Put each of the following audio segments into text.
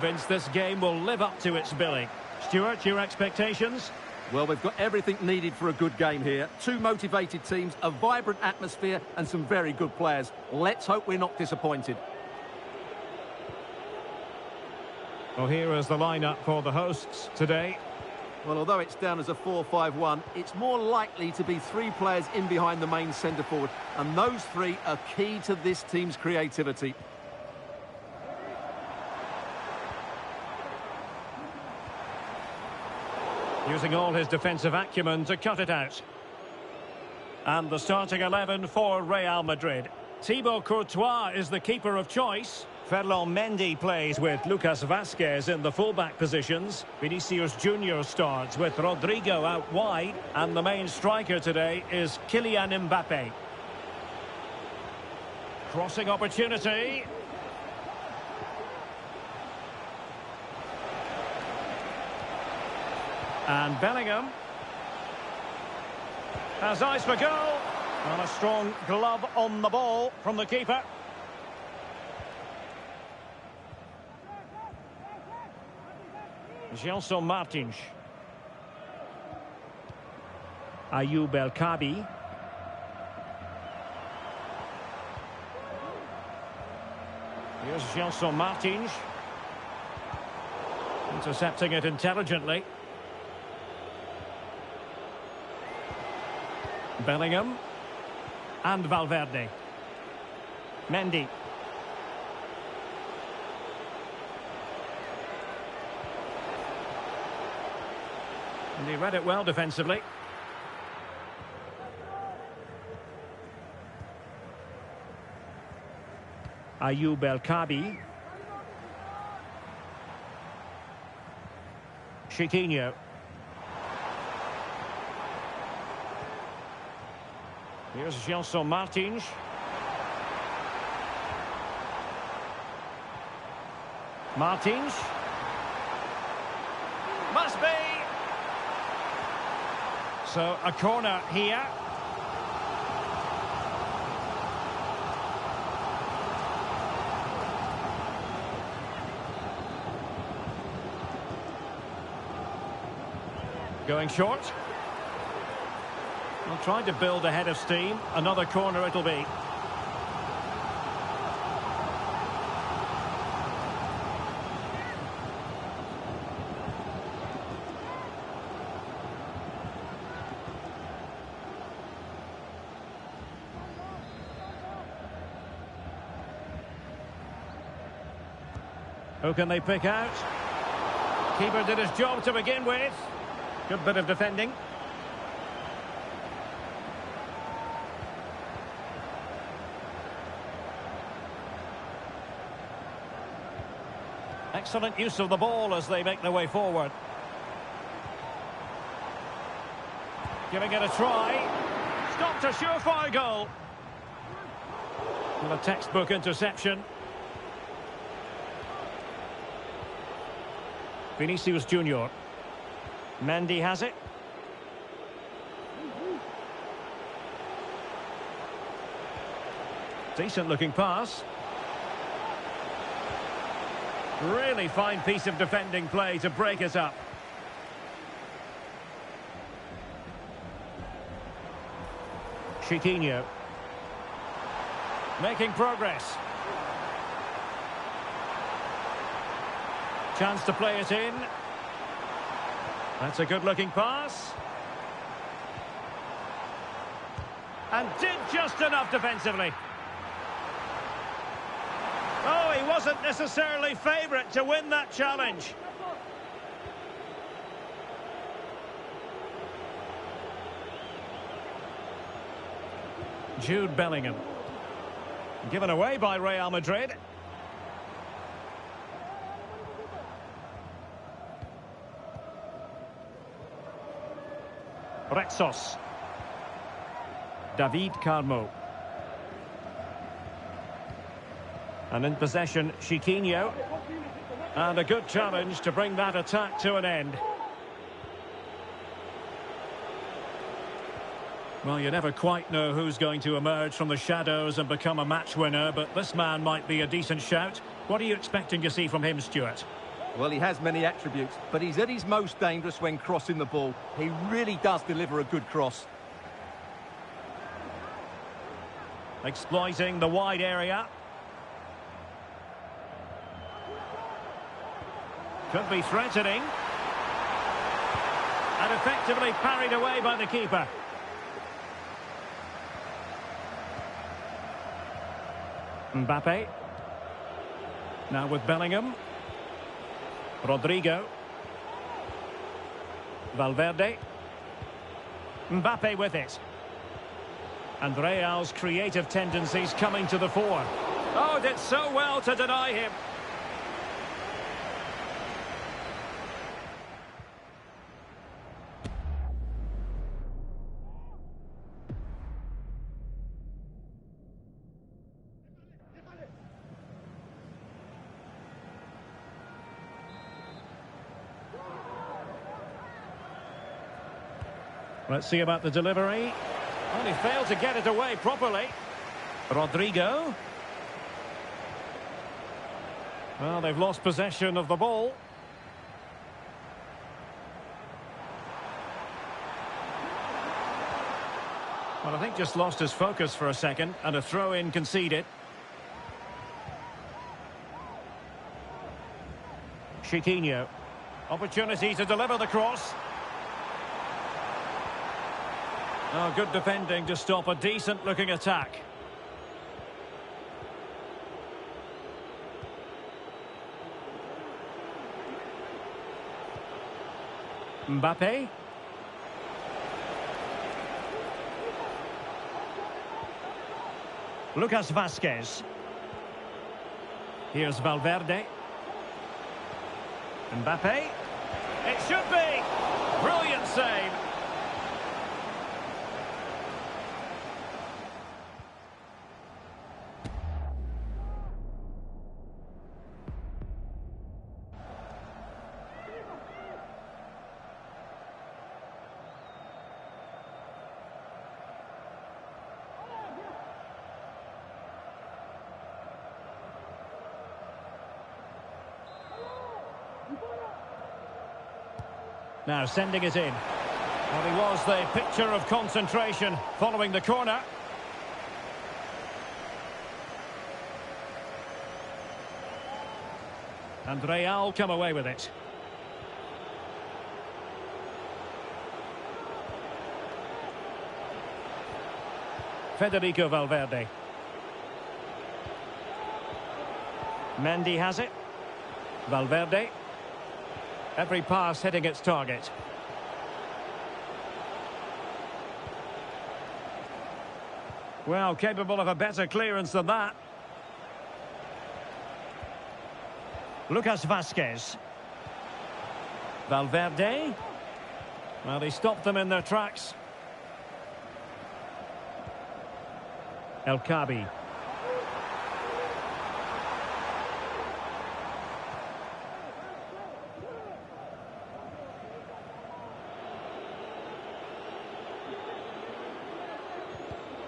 Convinced this game will live up to its billing. Stuart, your expectations? Well, we've got everything needed for a good game here. Two motivated teams, a vibrant atmosphere and some very good players. Let's hope we're not disappointed. Well, here is the lineup for the hosts today. Well, although it's down as a 4-5-1, it's more likely to be three players in behind the main centre-forward. And those three are key to this team's creativity. Using all his defensive acumen to cut it out. And the starting 11 for Real Madrid. Thibaut Courtois is the keeper of choice. Ferland Mendy plays with Lucas Vazquez in the fullback positions. Vinicius Junior starts with Rodrigo out wide. And the main striker today is Kylian Mbappe. Crossing opportunity. And Bellingham has eyes for goal. And a strong glove on the ball from the keeper. Gelson Martins. Ayoub El Kabi. Here's Gelson Martins. Intercepting it intelligently. Bellingham. And Valverde. Mendy. And he read it well defensively. Ayoub El Kabi. Chiquinho. Here's Gelson Martins. Martins. Must be. So a corner here. Going short. Well, trying to build a head of steam. Another corner it'll be. Who can they pick out? Keeper did his job to begin with. Good bit of defending. Excellent use of the ball as they make their way forward. Giving it a try. Stopped a surefire goal. And a textbook interception. Vinicius Junior. Mendy has it. Decent looking pass. Really fine piece of defending play to break it up. Chiquinho. Making progress. Chance to play it in. That's a good-looking pass. And did just enough defensively. Oh, he wasn't necessarily favourite to win that challenge. Jude Bellingham. Given away by Real Madrid. Retsos. David Carmo. And in possession, Chiquinho. And a good challenge to bring that attack to an end. Well, you never quite know who's going to emerge from the shadows and become a match winner, but this man might be a decent shout. What are you expecting to see from him, Stuart? Well, he has many attributes, but he's at his most dangerous when crossing the ball. He really does deliver a good cross. Exploiting the wide area. Could be threatening. And effectively parried away by the keeper. Mbappe. Now with Bellingham. Rodrigo. Valverde. Mbappe with it. And Real's creative tendencies coming to the fore. Oh, did so well to deny him. Let's see about the delivery. Well, he failed to get it away properly. Rodrigo. Well, they've lost possession of the ball. Well, I think just lost his focus for a second, and a throw-in conceded. Chiquinho. Opportunity to deliver the cross. Oh, good defending to stop a decent-looking attack. Mbappe. Lucas Vazquez. Here's Valverde. Mbappe. It should be! Brilliant save. Now sending it in. Well, he was the picture of concentration following the corner. And Real come away with it. Federico Valverde. Mendy has it. Valverde. Every pass hitting its target. Well, capable of a better clearance than that. Lucas Vazquez. Valverde. Well, he stopped them in their tracks. El Khabi.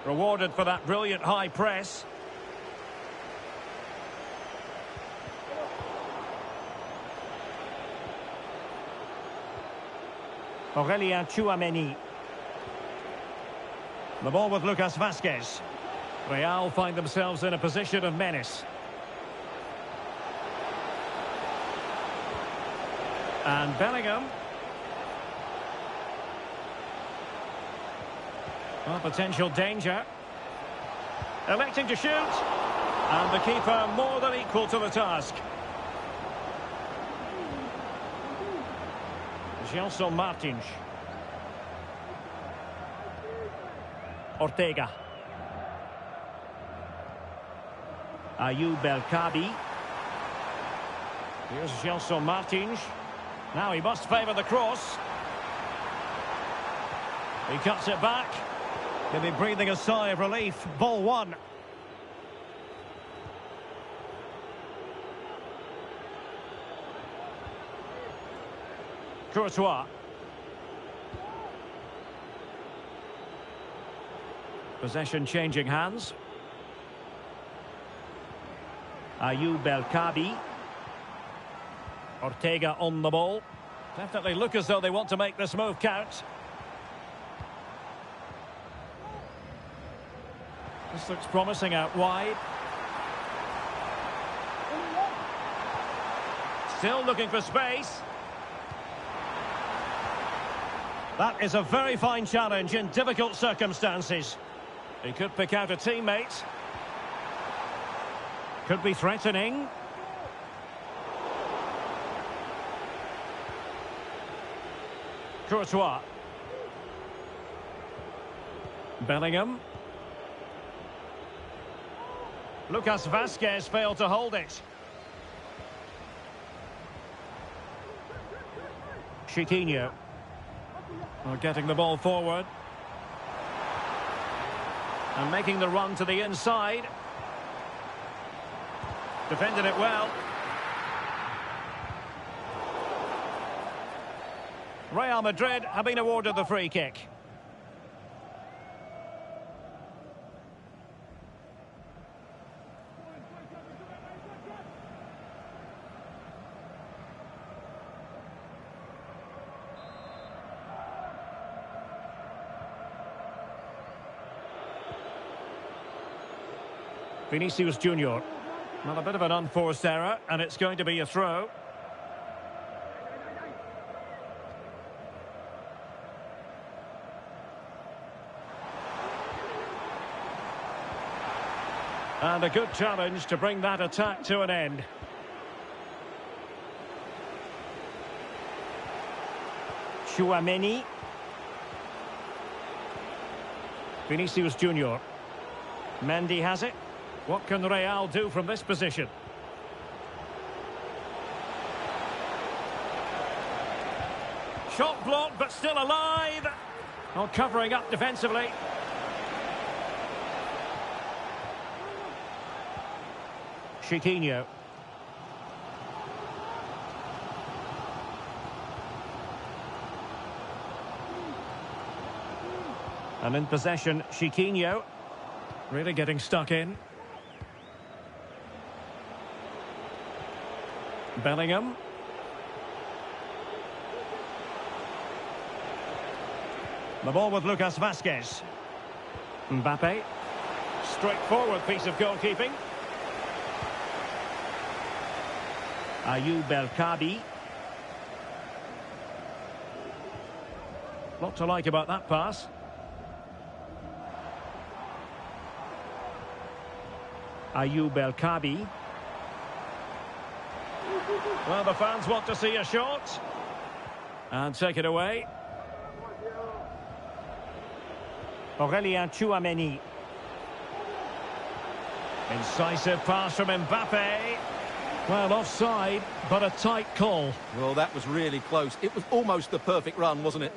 Rewarded for that brilliant high press. Aurélien Tchouaméni. The ball with Lucas Vazquez. Real find themselves in a position of menace. And Bellingham. Well, potential danger. Electing to shoot. And the keeper more than equal to the task. Gelson Martins. Ortega. Ayoub El Khabi. Here's Gelson Martins. Now he must favour the cross. He cuts it back. He'll be breathing a sigh of relief. Ball one. Courtois. Possession changing hands. Ayoub El Khabi. Ortega on the ball. Definitely look as though they want to make this move count. This looks promising out wide. Still looking for space. That is a very fine challenge in difficult circumstances. He could pick out a teammate. Could be threatening. Courtois. Bellingham. Lucas Vazquez failed to hold it. Chiquinho. Well, getting the ball forward. And making the run to the inside. Defended it well. Real Madrid have been awarded the free kick. Vinicius Junior. Well, a bit of an unforced error, and it's going to be a throw. And a good challenge to bring that attack to an end. Tchouaméni. Vinicius Junior. Mendy has it. What can Real do from this position? Shot blocked, but still alive. Not covering up defensively. Chiquinho. And in possession, Chiquinho. Really getting stuck in. Bellingham. The ball with Lucas Vazquez. Mbappe. Straightforward piece of goalkeeping. Ayoub El-Kabi. Lot to like about that pass. Ayoub El-Kabi. Well, the fans want to see a shot. And take it away. Aurélien Tchouaméni. Incisive pass from Mbappe. Well, offside, but a tight call. Well, that was really close. It was almost the perfect run, wasn't it?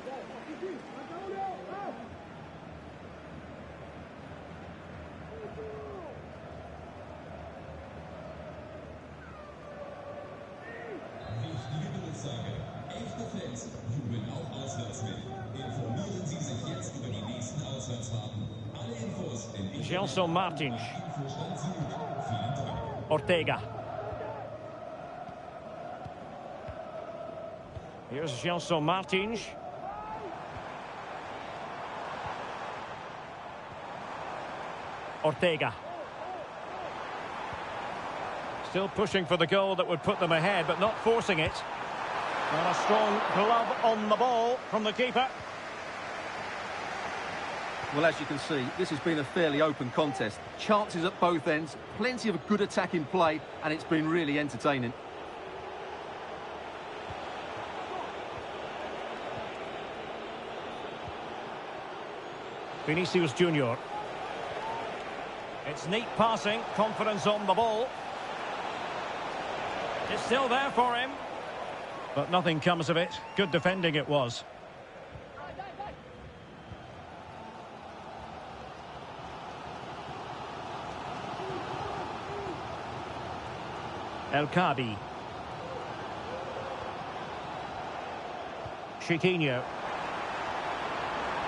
Gelson Martins. Ortega. Here's Gelson Martins. Ortega. Still pushing for the goal that would put them ahead, but not forcing it. And a strong glove on the ball from the keeper. Well, as you can see, this has been a fairly open contest. Chances at both ends, plenty of good attacking play, and it's been really entertaining. Vinicius Junior. It's neat passing, confidence on the ball. It's still there for him. But nothing comes of it. Good defending it was. El-Kabi. Chiquinho.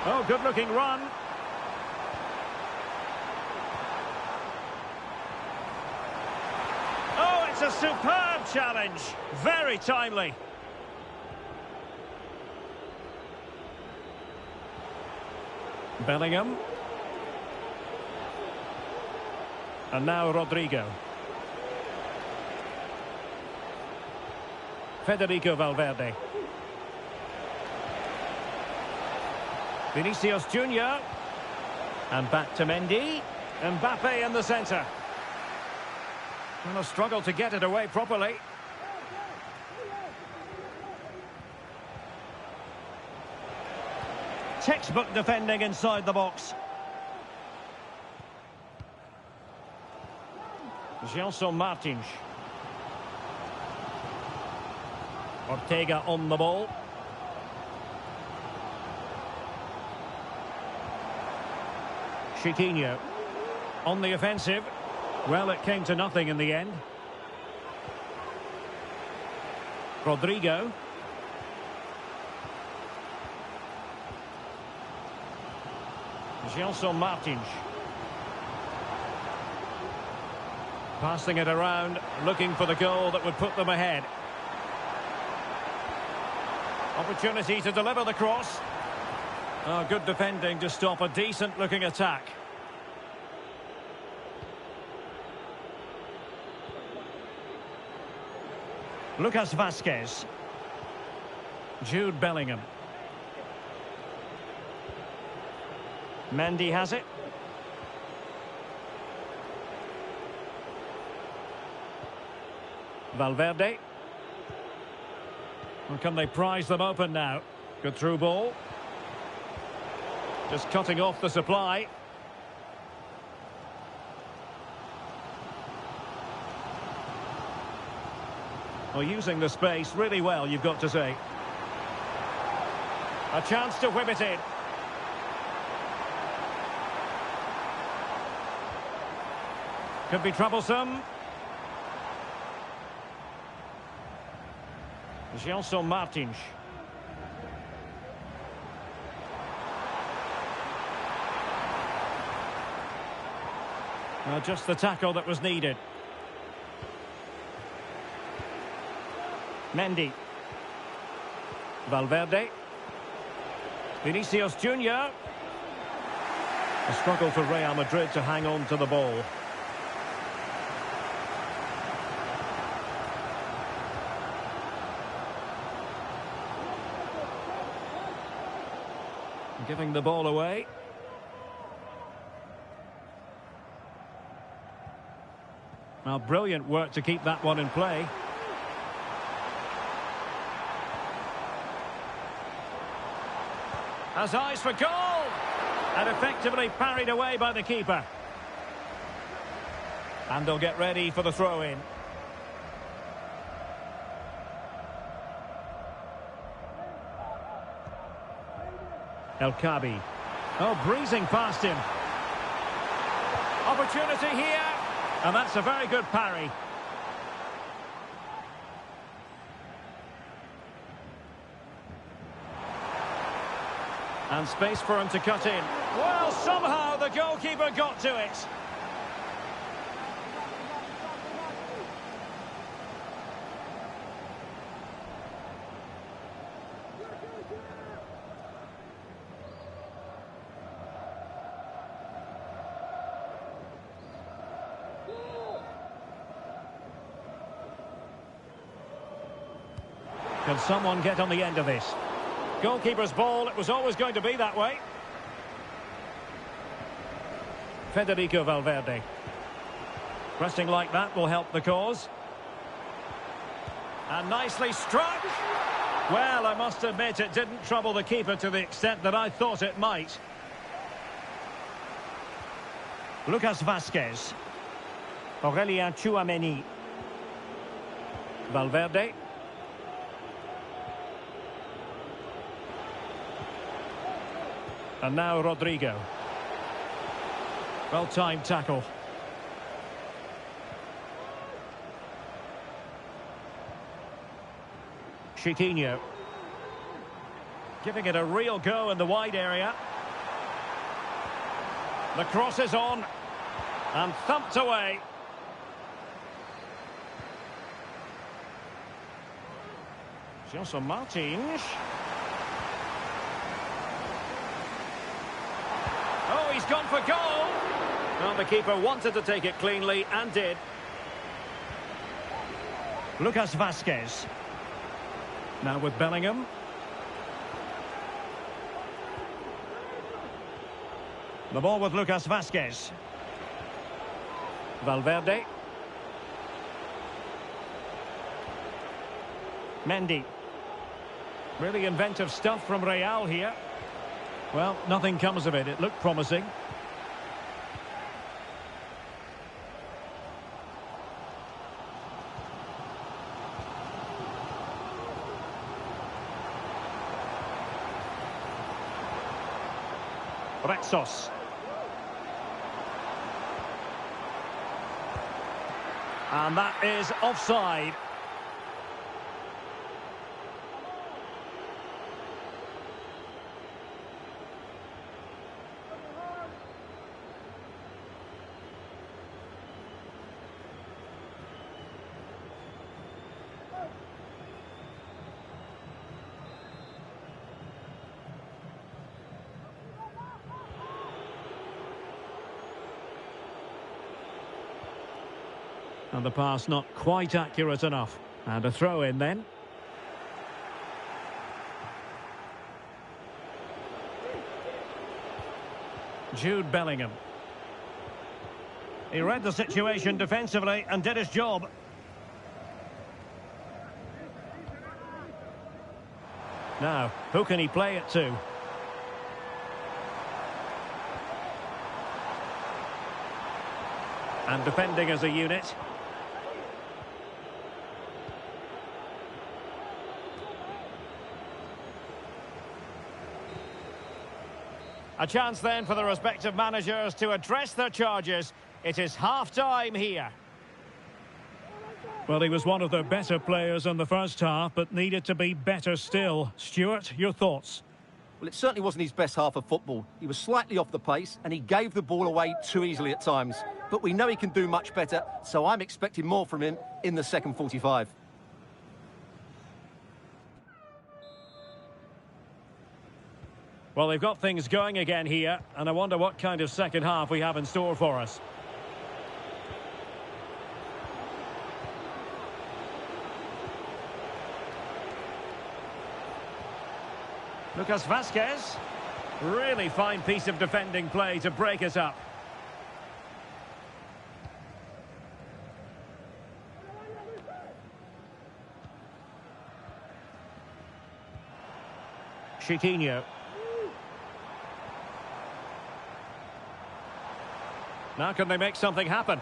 Oh, good-looking run. Oh, it's a A superb challenge. Very timely. Bellingham. And now Rodrigo. Federico Valverde. Vinicius Junior. And back to Mendy. Mbappe in the centre. And a struggle to get it away properly. Textbook defending inside the box. Gelson Martins. Ortega on the ball. Chiquinho on the offensive. Well, it came to nothing in the end. Rodrigo. Gelson Martins. Passing it around, looking for the goal that would put them ahead. Opportunity to deliver the cross. Oh, good defending to stop a decent-looking attack. Lucas Vazquez. Jude Bellingham. Mendy has it. Valverde. Well, can they prise them open now? Good through ball. Just cutting off the supply. Well, using the space really well, you've got to say. A chance to whip it in. Could be troublesome. Gelson Martins. Just the tackle that was needed. Mendy. Valverde. Vinicius Junior. A struggle for Real Madrid to hang on to the ball. Giving the ball away. Well, brilliant work to keep that one in play. Has eyes for goal! And effectively parried away by the keeper. And they'll get ready for the throw-in. El Kabi. Oh, breezing past him. Opportunity here. And that's a very good parry. And space for him to cut in. Well, somehow the goalkeeper got to it. Can someone get on the end of this? Goalkeeper's ball, it was always going to be that way. Federico Valverde. Pressing like that will help the cause. And nicely struck. Well, I must admit it didn't trouble the keeper to the extent that I thought it might. Lucas Vazquez. Aurelien Tchouameni. Valverde. And now Rodrigo. Well-timed tackle. Chiquinho. Giving it a real go in the wide area. The cross is on. And thumped away. Gelson Martins. Oh, he's gone for goal. Well, the keeper wanted to take it cleanly and did. Lucas Vazquez. Now with Bellingham. The ball with Lucas Vazquez. Valverde. Mendy. Really inventive stuff from Real here. Well, nothing comes of it. It looked promising. Retsos. And that is offside. And the pass not quite accurate enough. And a throw in then. Jude Bellingham. He read the situation defensively and did his job. Now, who can he play it to? And defending as a unit. A chance then for the respective managers to address their charges. It is half-time here. Well, he was one of the better players in the first half, but needed to be better still. Stuart, your thoughts? Well, it certainly wasn't his best half of football. He was slightly off the pace and he gave the ball away too easily at times. But we know he can do much better, so I'm expecting more from him in the second 45. Well, they've got things going again here, and I wonder what kind of second half we have in store for us. Lucas Vazquez. Really fine piece of defending play to break us up. Chiquinho. Now can they make something happen?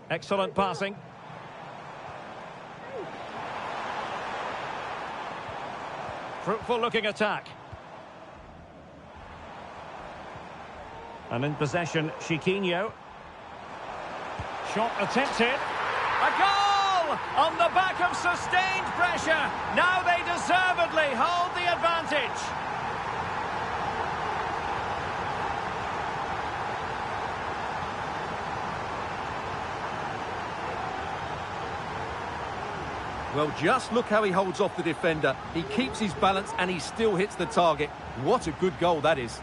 Excellent passing. Fruitful looking attack. And in possession, Chiquinho. Shot attempted. A goal! On the back of sustained pressure. Now they deservedly hold the advantage. Well, just look how he holds off the defender. He keeps his balance and he still hits the target. What a good goal that is.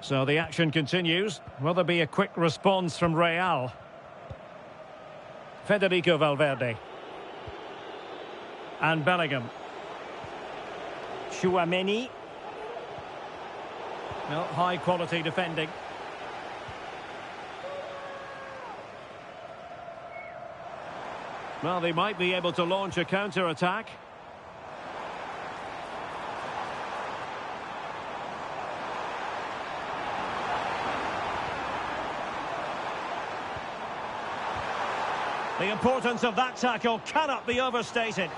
So the action continues. Will there be a quick response from Real? Federico Valverde. And Bellingham. Chouameni. Well, high quality defending. Well, they might be able to launch a counter-attack. The importance of that tackle cannot be overstated.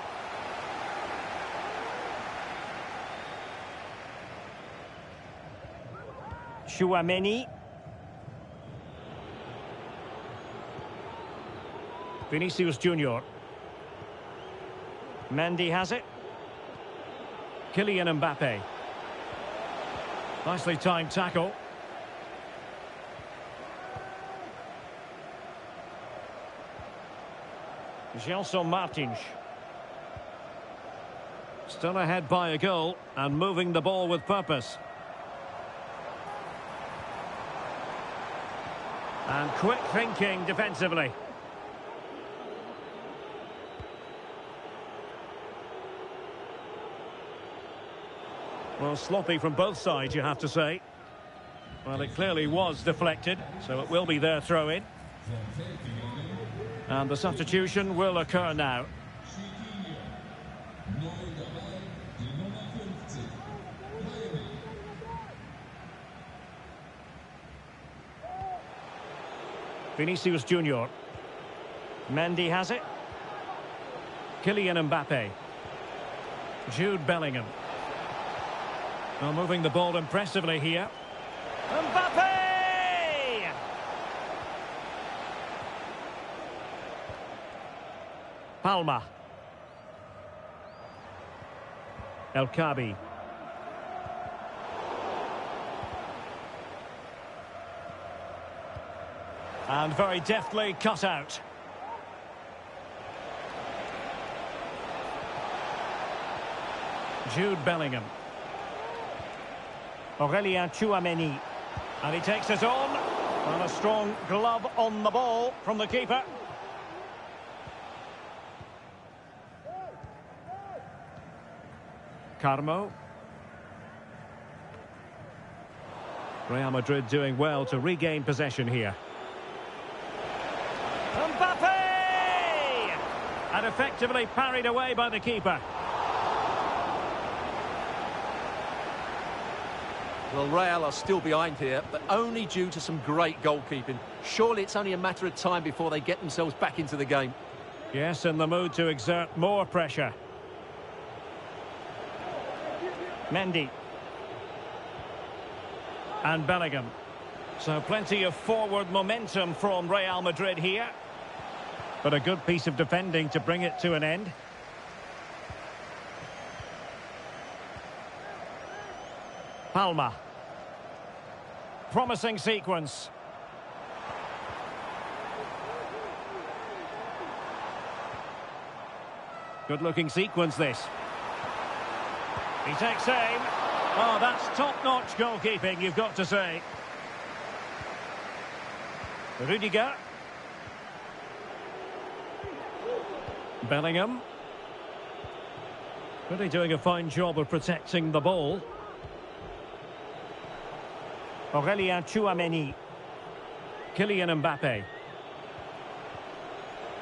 Tchouaméni. Vinicius Junior. Mendy has it. Kylian Mbappe. Nicely timed tackle. Gelson Martins. Still ahead by a goal and moving the ball with purpose. And quick thinking defensively. Well, sloppy from both sides, you have to say. Well, it clearly was deflected, so it will be their throw-in. And the substitution will occur now. Vinicius Junior. Mendy has it. Kylian Mbappe. Jude Bellingham. Well, moving the ball impressively here. Mbappe! Palma. El Kabi. And very deftly cut out. Jude Bellingham. Aurélien Tchouaméni. And he takes it on. And a strong glove on the ball from the keeper. Carmo. Real Madrid doing well to regain possession here. Mbappe! And effectively parried away by the keeper. Well, Real are still behind here, but only due to some great goalkeeping. Surely it's only a matter of time before they get themselves back into the game. Yes, in the mood to exert more pressure. Mendy. And Bellingham. So plenty of forward momentum from Real Madrid here. But a good piece of defending to bring it to an end. Palma. Promising sequence. Good looking sequence this. He takes aim. Oh, that's top-notch goalkeeping, you've got to say. Rudiger. Bellingham. Really doing a fine job of protecting the ball. Aurélien Tchouaméni. Kylian Mbappe.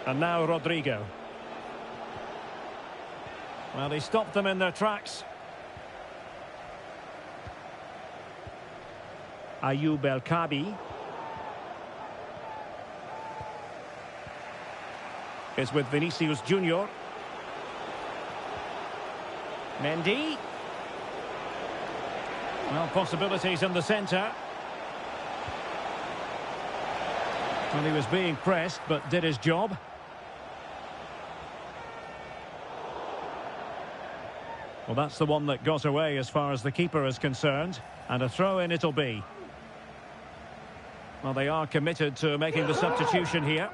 And now Rodrigo. Well, he stopped them in their tracks. Ayoub El Kabi. Is with Vinicius Junior. Mendy. Well, possibilities in the centre. Well, he was being pressed, but did his job. Well, that's the one that got away as far as the keeper is concerned. And a throw-in it'll be. Well, they are committed to making the substitution here.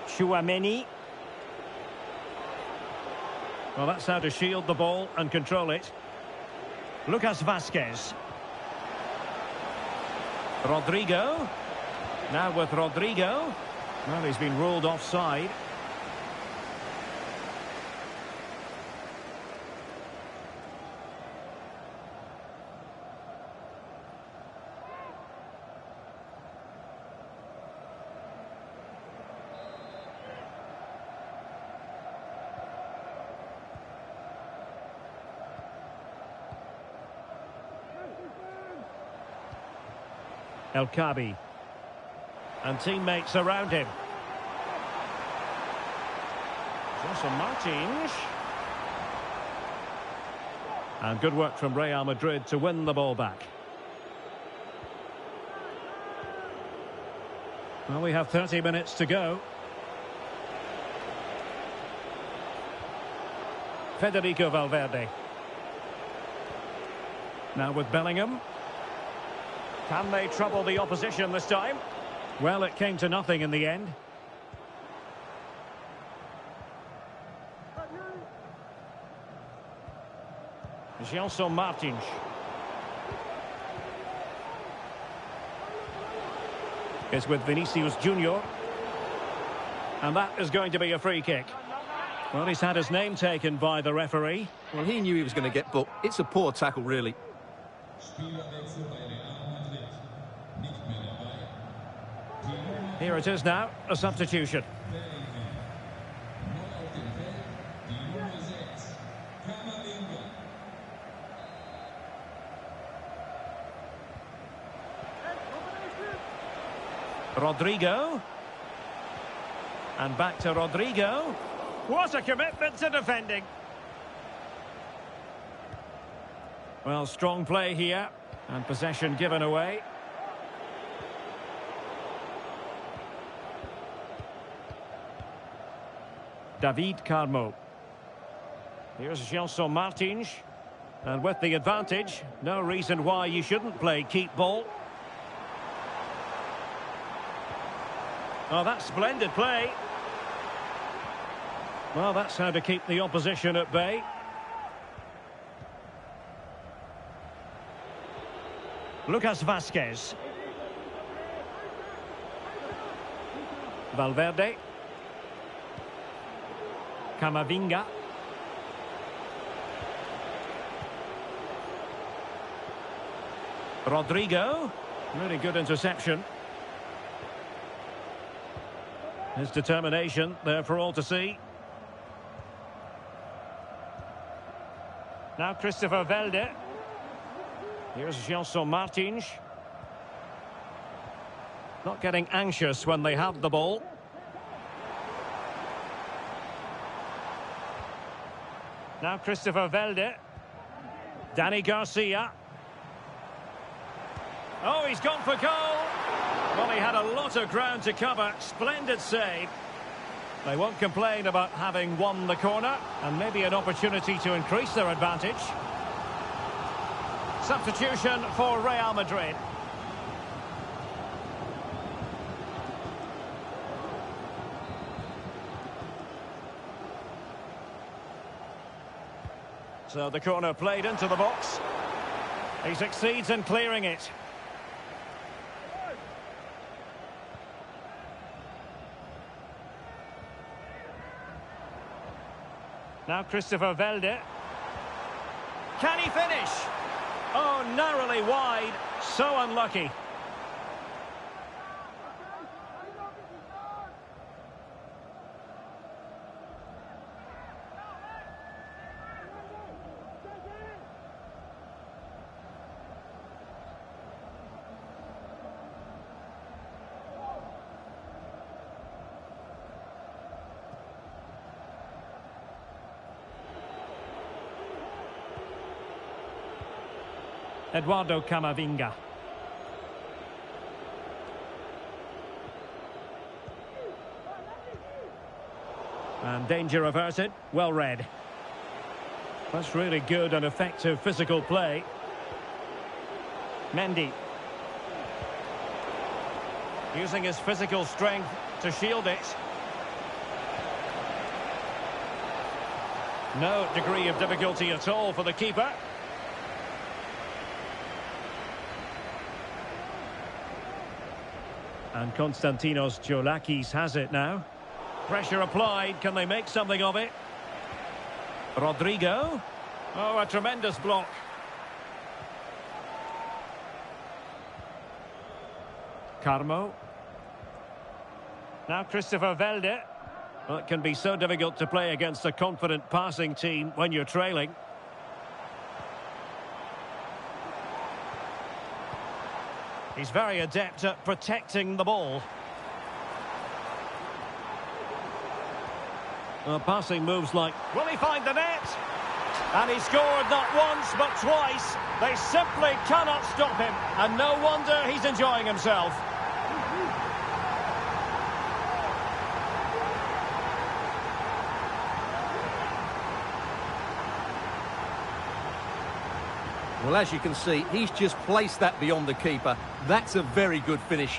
Tchouaméni. Well, that's how to shield the ball and control it. Lucas Vázquez. Rodrigo. Now with Rodrigo. Well, he's been ruled offside. El Kabi. And teammates around him. Jose Martins. And good work from Real Madrid to win the ball back. Well, we have 30 minutes to go. Federico Valverde. Now with Bellingham. Can they trouble the opposition this time? Well, it came to nothing in the end. Gelson Martins. It's with Vinicius Junior. And that is going to be a free kick. Well, he's had his name taken by the referee. Well, he knew he was going to get booked. It's a poor tackle, really. Here it is now, a substitution. Rodrigo. And back to Rodrigo. What a commitment to defending. Well, strong play here. And possession given away. David Carmo. Here's Gelson Martins. And with the advantage, no reason why you shouldn't play keep ball. Oh, that's splendid play. Well, that's how to keep the opposition at bay. Lucas Vazquez. Valverde. Camavinga. Rodrigo. Really good interception. His determination there for all to see. Now Christopher Velde. Here's Gelson Martins. Not getting anxious when they have the ball. Now Christopher Velde. Danny Garcia. Oh, he's gone for goal. Well, he had a lot of ground to cover. Splendid save. They won't complain about having won the corner, and maybe an opportunity to increase their advantage. Substitution for Real Madrid. So the corner played into the box. He succeeds in clearing it. Now Christopher Velde. Can he finish? Oh, narrowly wide. So unlucky. Eduardo Camavinga. And danger averted. Well read. That's really good and effective physical play. Mendy. Using his physical strength to shield it. No degree of difficulty at all for the keeper. And Konstantinos Giolakis has it now. Pressure applied. Can they make something of it? Rodrigo. Oh, a tremendous block. Carmo. Now Christopher Velde. Well, it can be so difficult to play against a confident passing team when you're trailing. He's very adept at protecting the ball. Passing moves like... Will he find the net? And he scored not once but twice. They simply cannot stop him. And no wonder he's enjoying himself. Well, as you can see, he's just placed that beyond the keeper. That's a very good finish.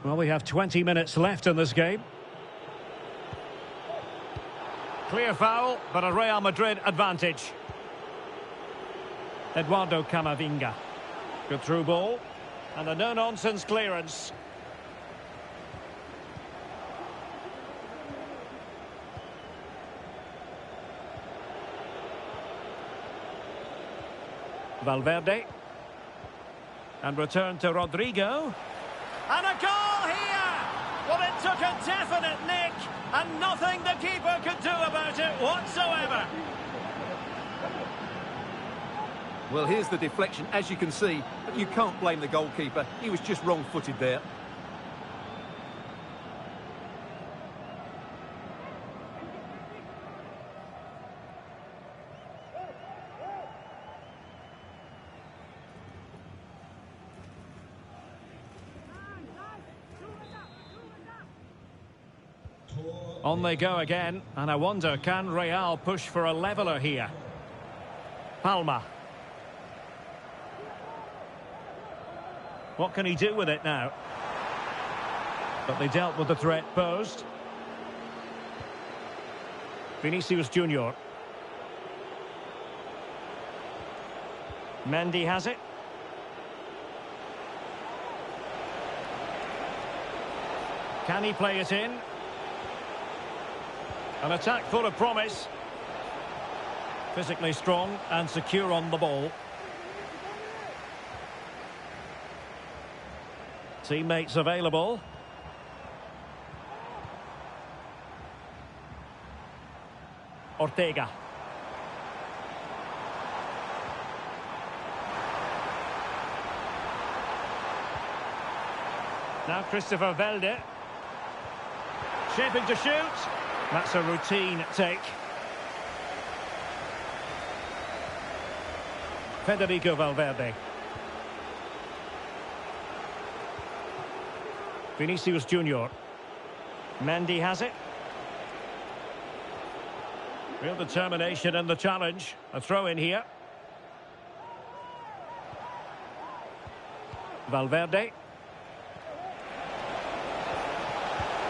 Well, we have 20 minutes left in this game. Clear foul, but a Real Madrid advantage. Eduardo Camavinga. Good through ball. And a no-nonsense clearance. Valverde. And return to Rodrigo. And a goal here! Well, it took a definite nick, and nothing the keeper could do about it whatsoever. Well, here's the deflection, as you can see, but you can't blame the goalkeeper. He was just wrong-footed there. On they go again, and I wonder, can Real push for a leveller here? Palma. What can he do with it now? But they dealt with the threat posed. Vinicius Junior. Mendy has it. Can he play it in? An attack full of promise. Physically strong and secure on the ball. Teammates available. Ortega. Now Christopher Velde. Shaping to shoot. That's a routine take. Federico Valverde. Vinicius Junior. Mendy has it. Real determination in the challenge. A throw in here. Valverde.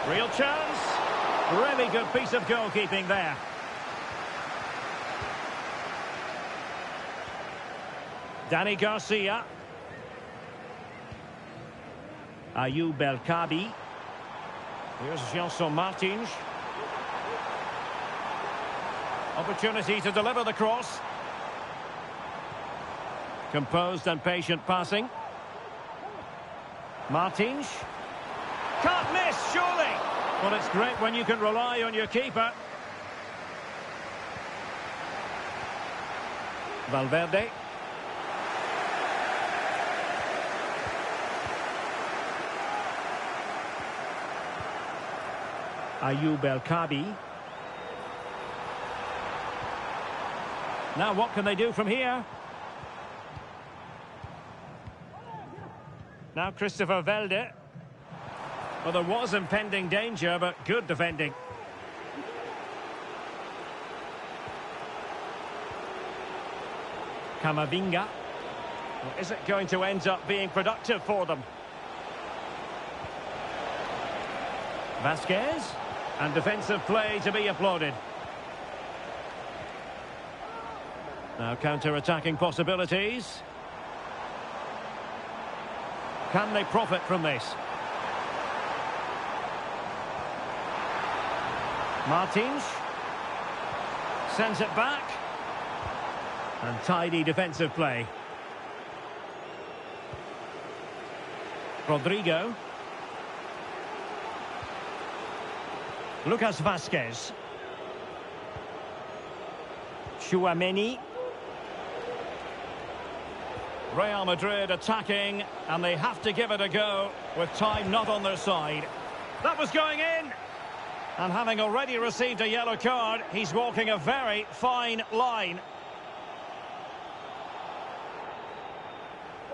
Real chance. Really good piece of goalkeeping there. Dani Garcia. Ayoub El Kabi. Here's Gelson Martins. Opportunity to deliver the cross. Composed and patient passing. Martins. Can't miss, surely. Well, it's great when you can rely on your keeper. Valverde. Ayoub El Kabi. Now what can they do from here? Now Christopher Velde. Well, there was impending danger, but good defending. Camavinga. Well, is it going to end up being productive for them? Vasquez. And defensive play to be applauded. Now counter-attacking possibilities. Can they profit from this? Martins. Sends it back. And tidy defensive play. Rodrigo. Lucas Vazquez. Tchouaméni. Real Madrid attacking, and they have to give it a go with time not on their side. That was going in! And having already received a yellow card, he's walking a very fine line.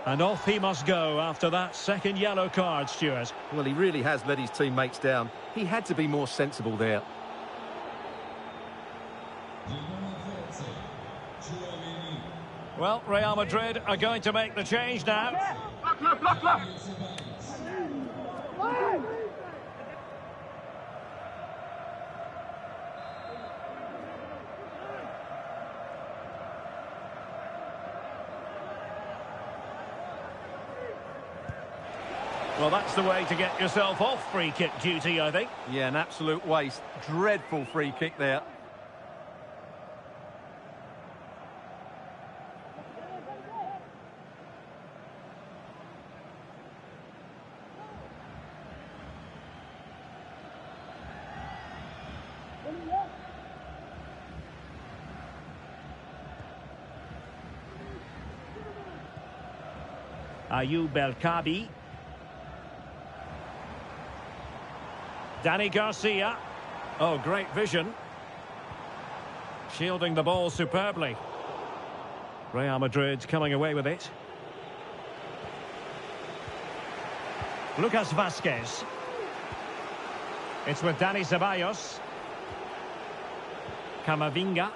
And off he must go after that second yellow card, Stuart. Well, he really has let his teammates down. He had to be more sensible there. Well, Real Madrid are going to make the change now. Well, that's the way to get yourself off free kick duty, I think. Yeah, an absolute waste. Dreadful free kick there. Ayoub El-Kabi. Danny Garcia. Oh, great vision. Shielding the ball superbly. Real Madrid coming away with it. Lucas Vazquez. It's with Dani Ceballos. Camavinga.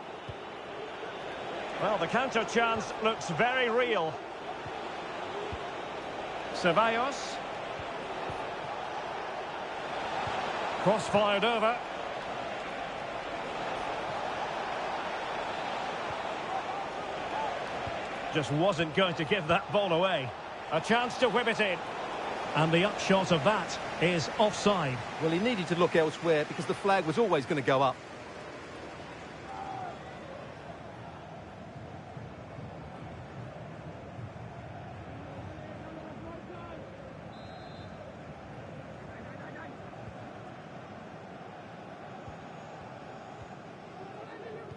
Well, the counter chance looks very real. Ceballos. Cross fired over. Just wasn't going to give that ball away. A chance to whip it in. And the upshot of that is offside. Well, he needed to look elsewhere because the flag was always going to go up.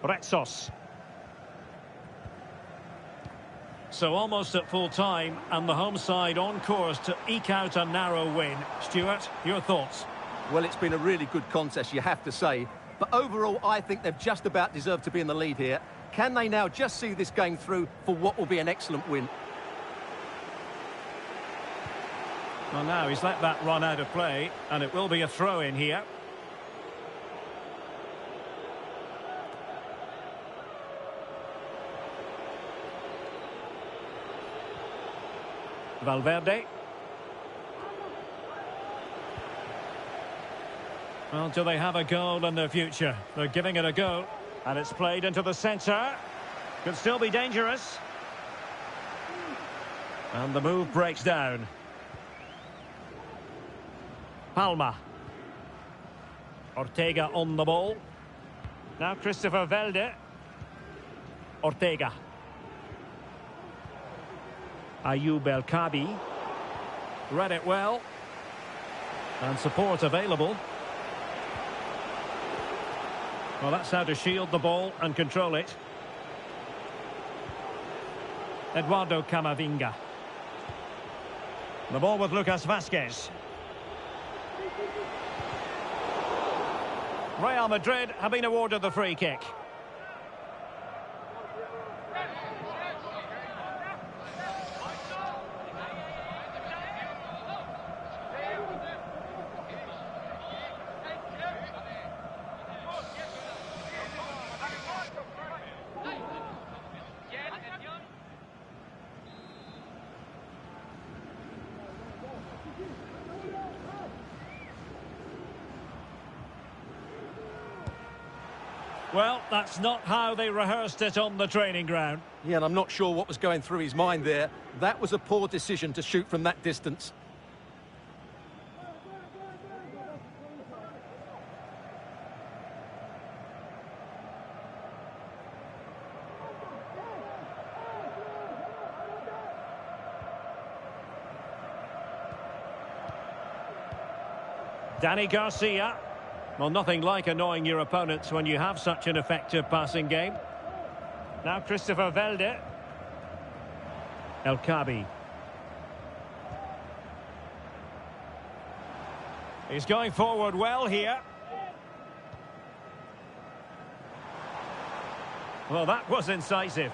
Retsos. So almost at full time, and the home side on course to eke out a narrow win. Stuart, your thoughts? Well, it's been a really good contest, you have to say. But overall, I think they've just about deserved to be in the lead here. Can they now just see this game through for what will be an excellent win? Well, now he's let that run out of play, and it will be a throw-in here. Valverde. Well, do they have a goal in their future? They're giving it a go. And it's played into the centre. Could still be dangerous. And the move breaks down. Palma. Ortega on the ball. Now Christopher Velde. Ortega. Ayoub El-Kabi. Read it well. And support available. Well, that's how to shield the ball and control it. Eduardo Camavinga. The ball with Lucas Vazquez. Real Madrid have been awarded the free kick. Well, that's not how they rehearsed it on the training ground. Yeah, and I'm not sure what was going through his mind there. That was a poor decision to shoot from that distance. Danny Garcia. Well, nothing like annoying your opponents when you have such an effective passing game. Now Christopher Velde. El Kabi. He's going forward well here. Well, that was incisive.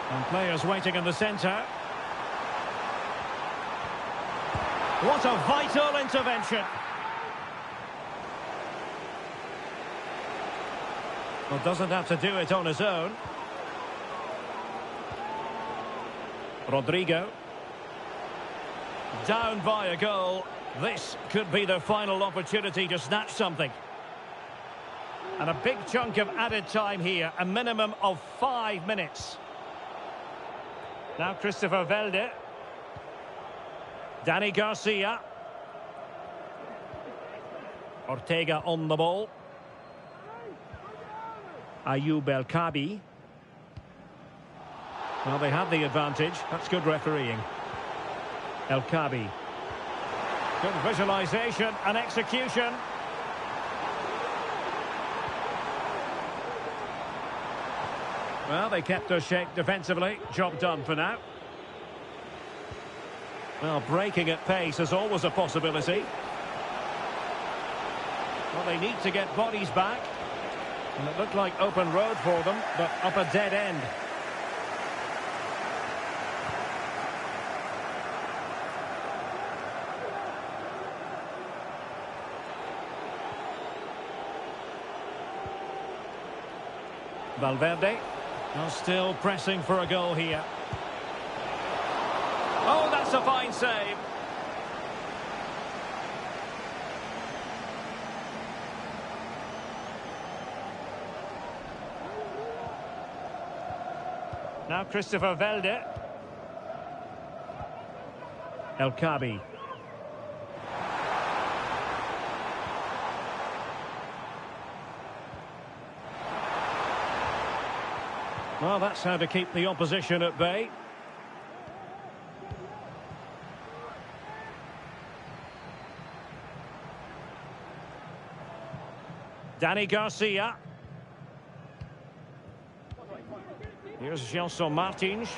And players waiting in the centre. What a vital intervention. Well, doesn't have to do it on his own. Rodrigo. Down by a goal. This could be their final opportunity to snatch something. And a big chunk of added time here. A minimum of 5 minutes. Now Christopher Velde. Danny Garcia. Ortega on the ball. Ayoub El Kabi. Well, they have the advantage. That's good refereeing. El Kabi. Good visualisation and execution. Well, they kept their shape defensively. Job done for now. Well, breaking at pace is always a possibility. Well, they need to get bodies back. And it looked like open road for them, but up a dead end. Valverde. Well, still pressing for a goal here. Oh, that's a fine save. Now Christopher Velde. El Kabi. Well, that's how to keep the opposition at bay. Danny Garcia. Here's Gelson Martins.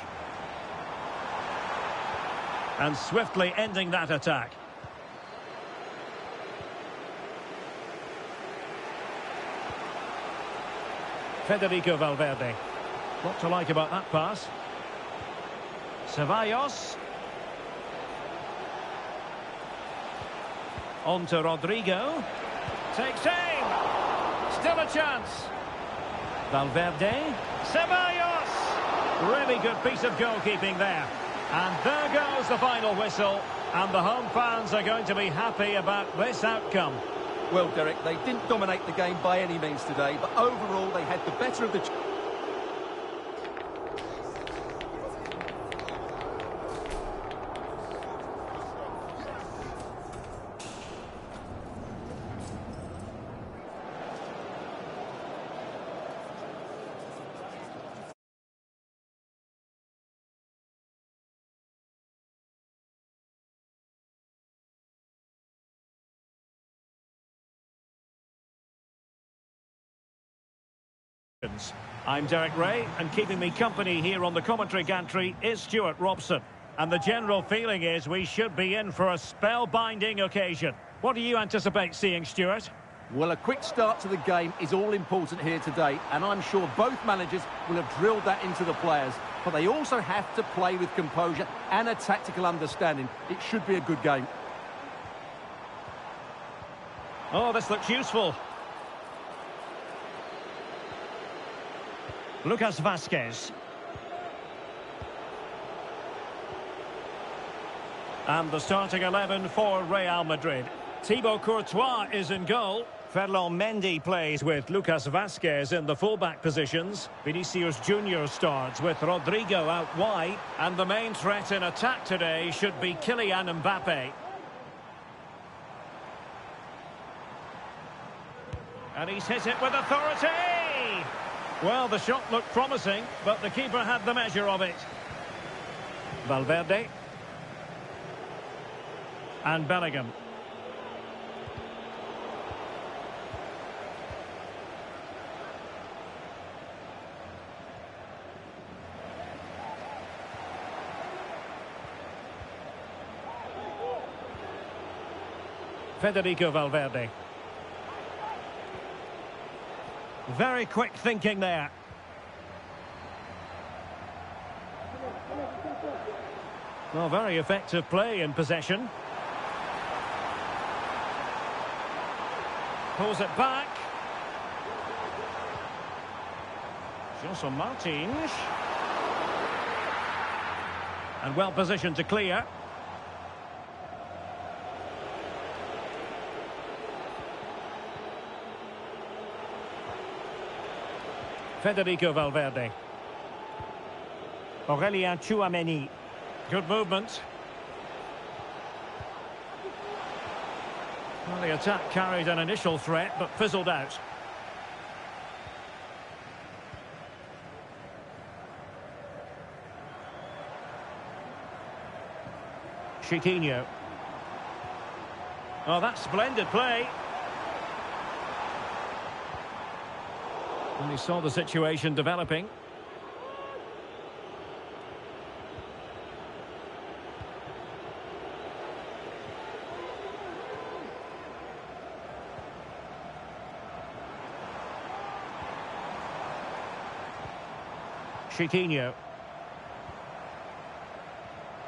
And swiftly ending that attack. Federico Valverde. What to like about that pass. Ceballos. On to Rodrigo. Takes aim. Still a chance. Valverde. Ceballos. Really good piece of goalkeeping there. And there goes the final whistle. And the home fans are going to be happy about this outcome. Well, Derek, they didn't dominate the game by any means today, but overall they had the better of the... I'm Derek Ray, and keeping me company here on the commentary gantry is Stuart Robson. And the general feeling is we should be in for a spellbinding occasion. What do you anticipate seeing, Stuart? Well, a quick start to the game is all important here today, and I'm sure both managers will have drilled that into the players. But they also have to play with composure and a tactical understanding. It should be a good game. Oh, this looks useful. Lucas Vazquez. And the starting 11 for Real Madrid. Thibaut Courtois is in goal. Ferland Mendy plays with Lucas Vazquez in the fullback positions. Vinicius Junior starts with Rodrigo out wide. And the main threat in attack today should be Kylian Mbappe. And he's hit it with authority! Well, the shot looked promising, but the keeper had the measure of it. Valverde. And Bellingham. Federico Valverde. Very quick thinking there. Well, very effective play in possession. Pulls it back. Gelson Martins. And well positioned to clear. Federico Valverde. Aurelien Tchouameni. Good movement. Well, the attack carried an initial threat, but fizzled out. Chiquinho. Oh, that's splendid play. And he saw the situation developing. Chiquinho.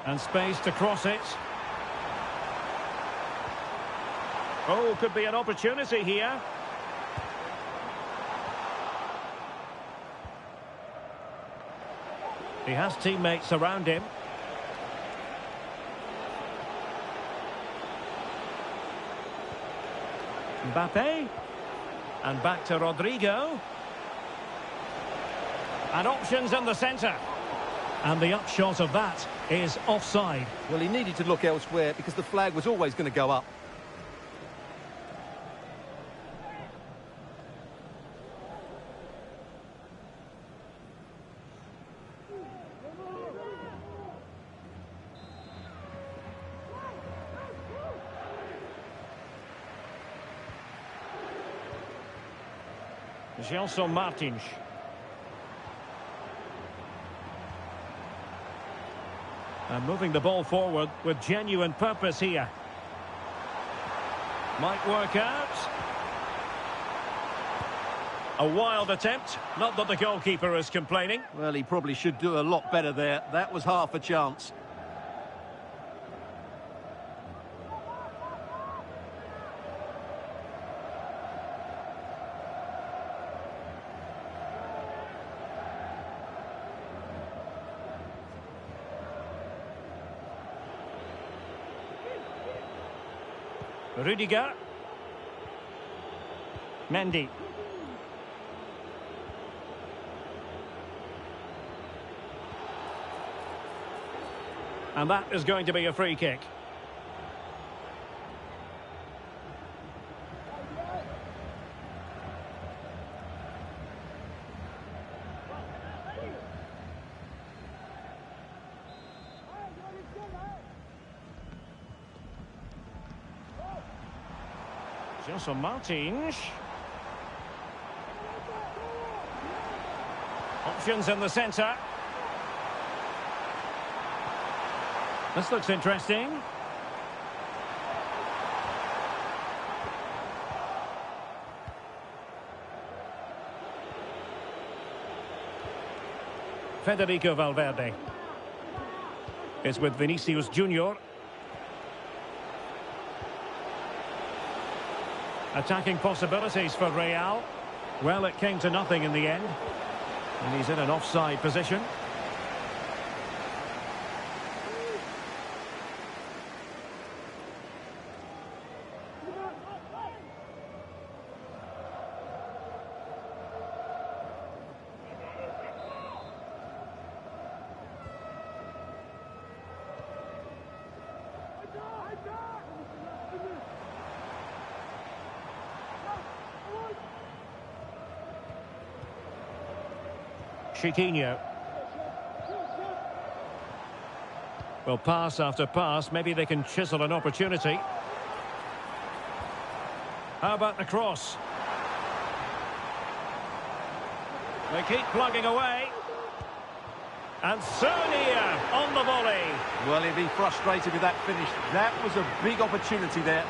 And space to cross it. Oh, could be an opportunity here. He has teammates around him. Mbappe. And back to Rodrigo. And options in the centre. And the upshot of that is offside. Well, he needed to look elsewhere because the flag was always going to go up. Gelson Martins. And moving the ball forward with genuine purpose here. Might work out. A wild attempt. Not that the goalkeeper is complaining. Well, he probably should do a lot better there. That was half a chance. Rudiger. Mendy. And that is going to be a free kick. Gelson Martins. Options in the centre. This looks interesting. Federico Valverde is with Vinicius Junior. Attacking possibilities for Real. Well, it came to nothing in the end. And he's in an offside position. Chiquinho. Well, pass after pass, maybe they can chisel an opportunity. How about the cross? They keep plugging away. And Sonia on the volley. Well, he'll be frustrated with that finish. That was a big opportunity there.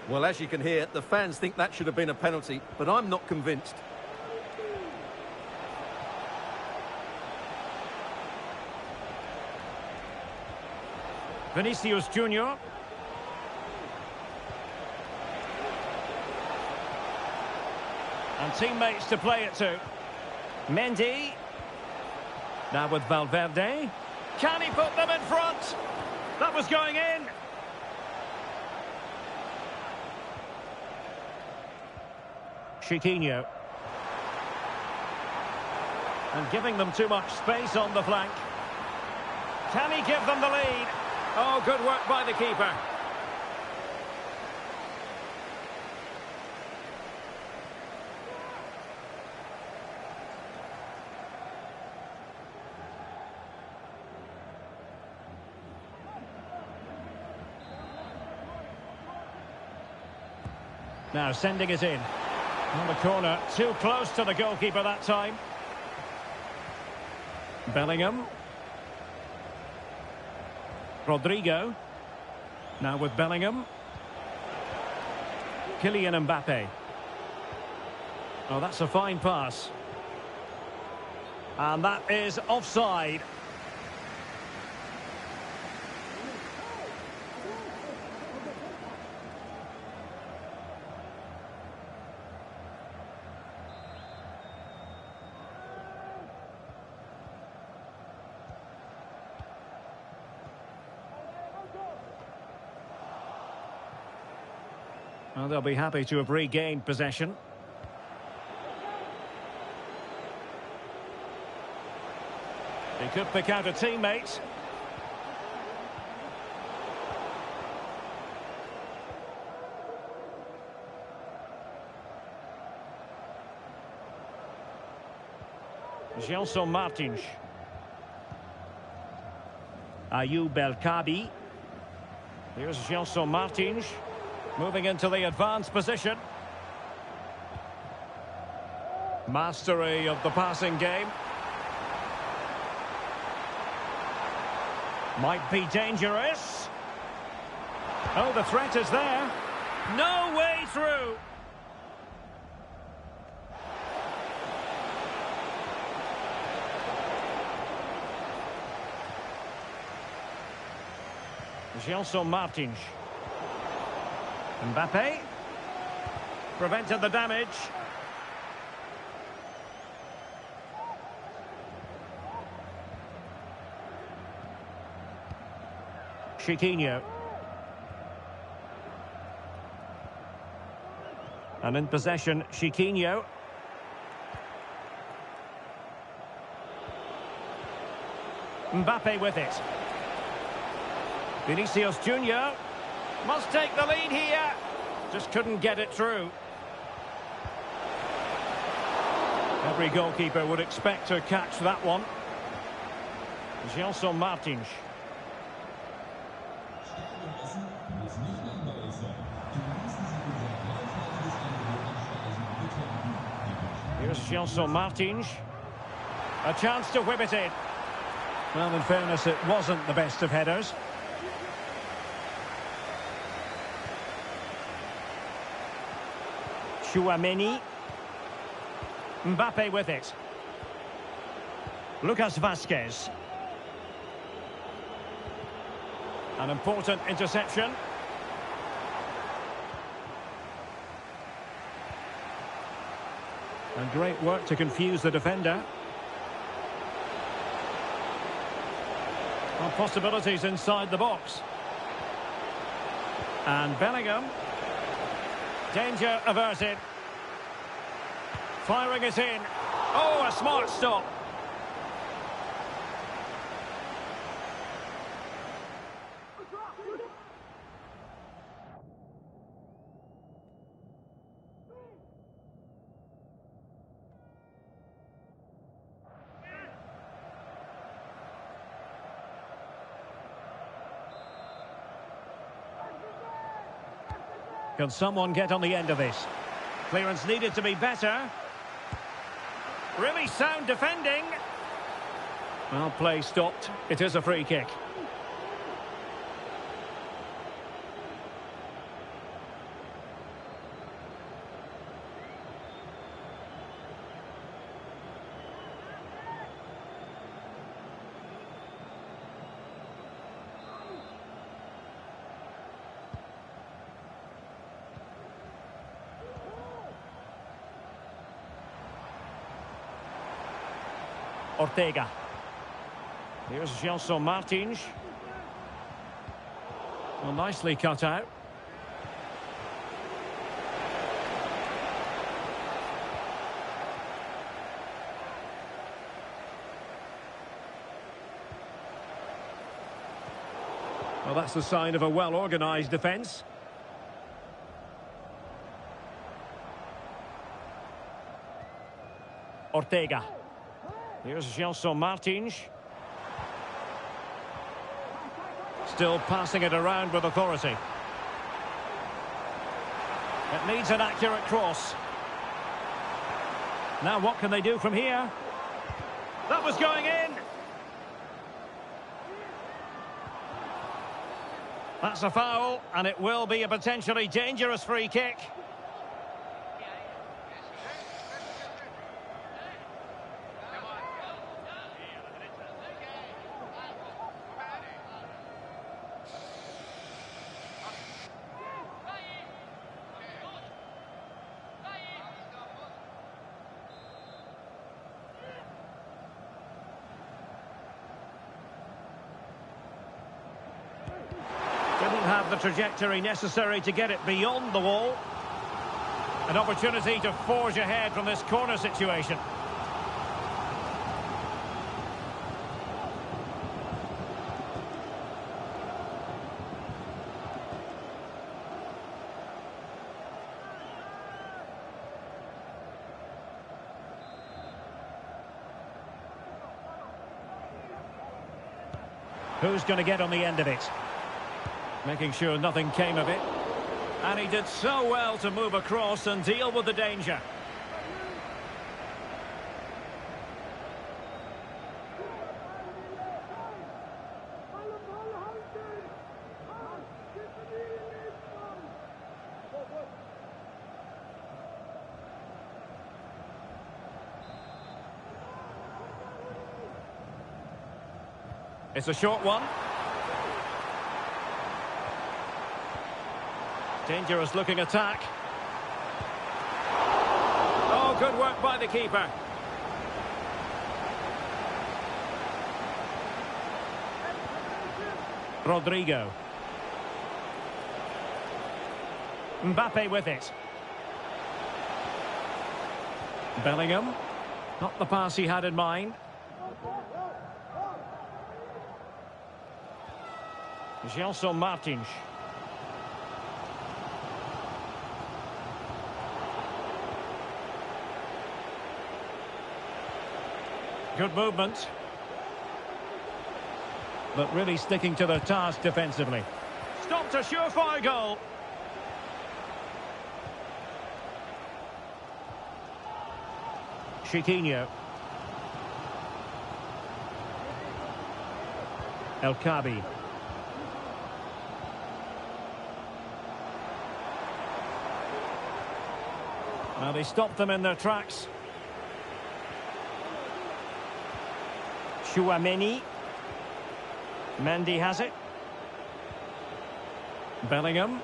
Well, as you can hear, the fans think that should have been a penalty, but I'm not convinced. Vinicius Junior. And teammates to play it to. Mendy. Now with Valverde. Can he put them in front? That was going in. Chiquinho. And giving them too much space on the flank. Can he give them the lead? Oh, good work by the keeper. Now sending it in. On the corner, too close to the goalkeeper that time. Bellingham. Rodrigo. Now with Bellingham. Kylian Mbappe. Oh, that's a fine pass. And that is offside. Well, they'll be happy to have regained possession. He could pick out a teammate. Gelson Martins. Ayoub El Kabi. Here's Gelson Martins. Moving into the advanced position. Mastery of the passing game. Might be dangerous. Oh, the threat is there. No way through. Gelson Martins. Mbappe prevented the damage. Chiquinho. And in possession, Chiquinho. Mbappe with it. Vinicius Junior. Must take the lead here. Just couldn't get it through. Every goalkeeper would expect to catch that one. Gelson Martins. Here's Gelson Martins. A chance to whip it in. Well, in fairness, it wasn't the best of headers. Chouameni. Mbappe with it. Lucas Vazquez. An important interception. And great work to confuse the defender. Well, possibilities inside the box. And Bellingham. Danger averted. Firing it in. Oh, a smart stop. Can someone get on the end of this? Clearance needed to be better. Really sound defending. Well, play stopped. It is a free kick. Ortega. Here's Gelson Martins. Well, nicely cut out. Well, that's the sign of a well-organised defence. Ortega. Here's Gelson Martins. Still passing it around with authority. It needs an accurate cross. Now what can they do from here? That was going in! That's a foul, and it will be a potentially dangerous free kick. Didn't have the trajectory necessary to get it beyond the wall. An opportunity to forge ahead from this corner situation. Who's going to get on the end of it? Making sure nothing came of it. And he did so well to move across and deal with the danger. It's a short one. Dangerous looking attack. Oh, good work by the keeper. Rodrigo. Mbappe with it. Bellingham. Not the pass he had in mind. Gelson Martins. Good movement. But really sticking to the task defensively. Stopped a surefire goal. Chiquinho. El Kabi. Well, they stopped them in their tracks. Chouameni. Mendy has it. Bellingham.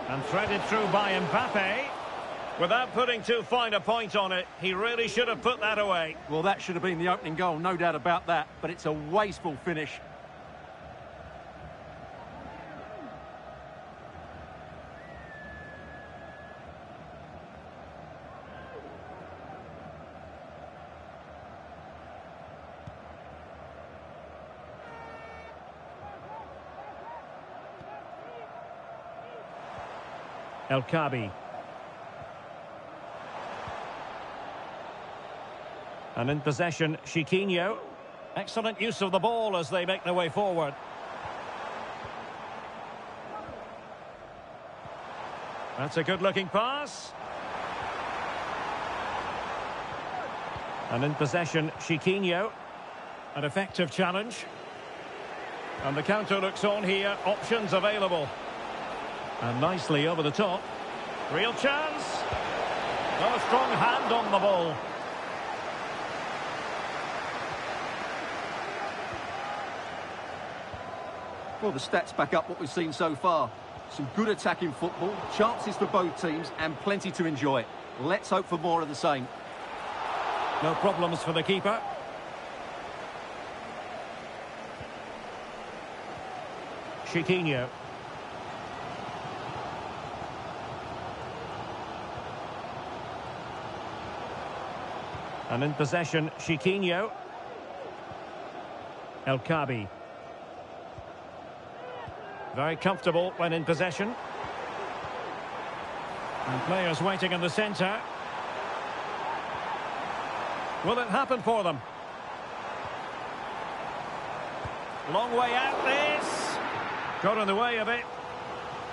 And threaded through by Mbappe. Without putting too fine a point on it, he really should have put that away. Well, that should have been the opening goal, no doubt about that. But it's a wasteful finish. El Kabi. And in possession, Chiquinho. Excellent use of the ball as they make their way forward. That's a good-looking pass. And in possession, Chiquinho. An effective challenge. And the counter looks on here. Options available. And nicely over the top. Real chance. Oh, a strong hand on the ball. Well, the stats back up what we've seen so far. Some good attacking football, chances for both teams, and plenty to enjoy. Let's hope for more of the same. No problems for the keeper. Chiquinho. And in possession, Chiquinho. El Khabi. Very comfortable when in possession. And players waiting in the centre. Will it happen for them? Long way out this. Got in the way of it.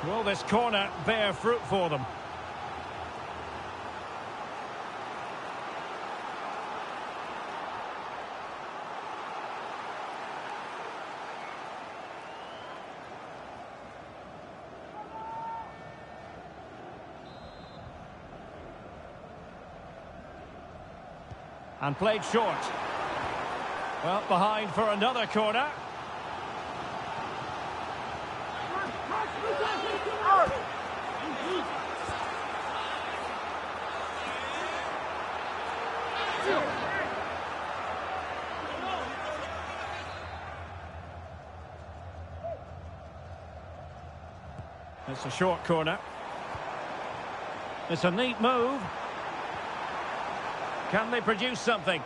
Will this corner bear fruit for them? And played short. Well, behind for another corner. It's a short corner. It's a neat move. Can they produce something?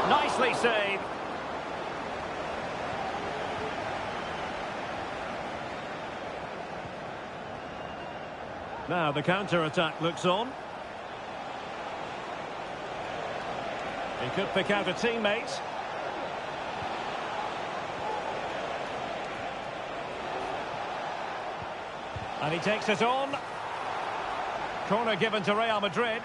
Nicely saved. Now the counter-attack looks on. He could pick out a teammate. And he takes it on. Corner given to Real Madrid.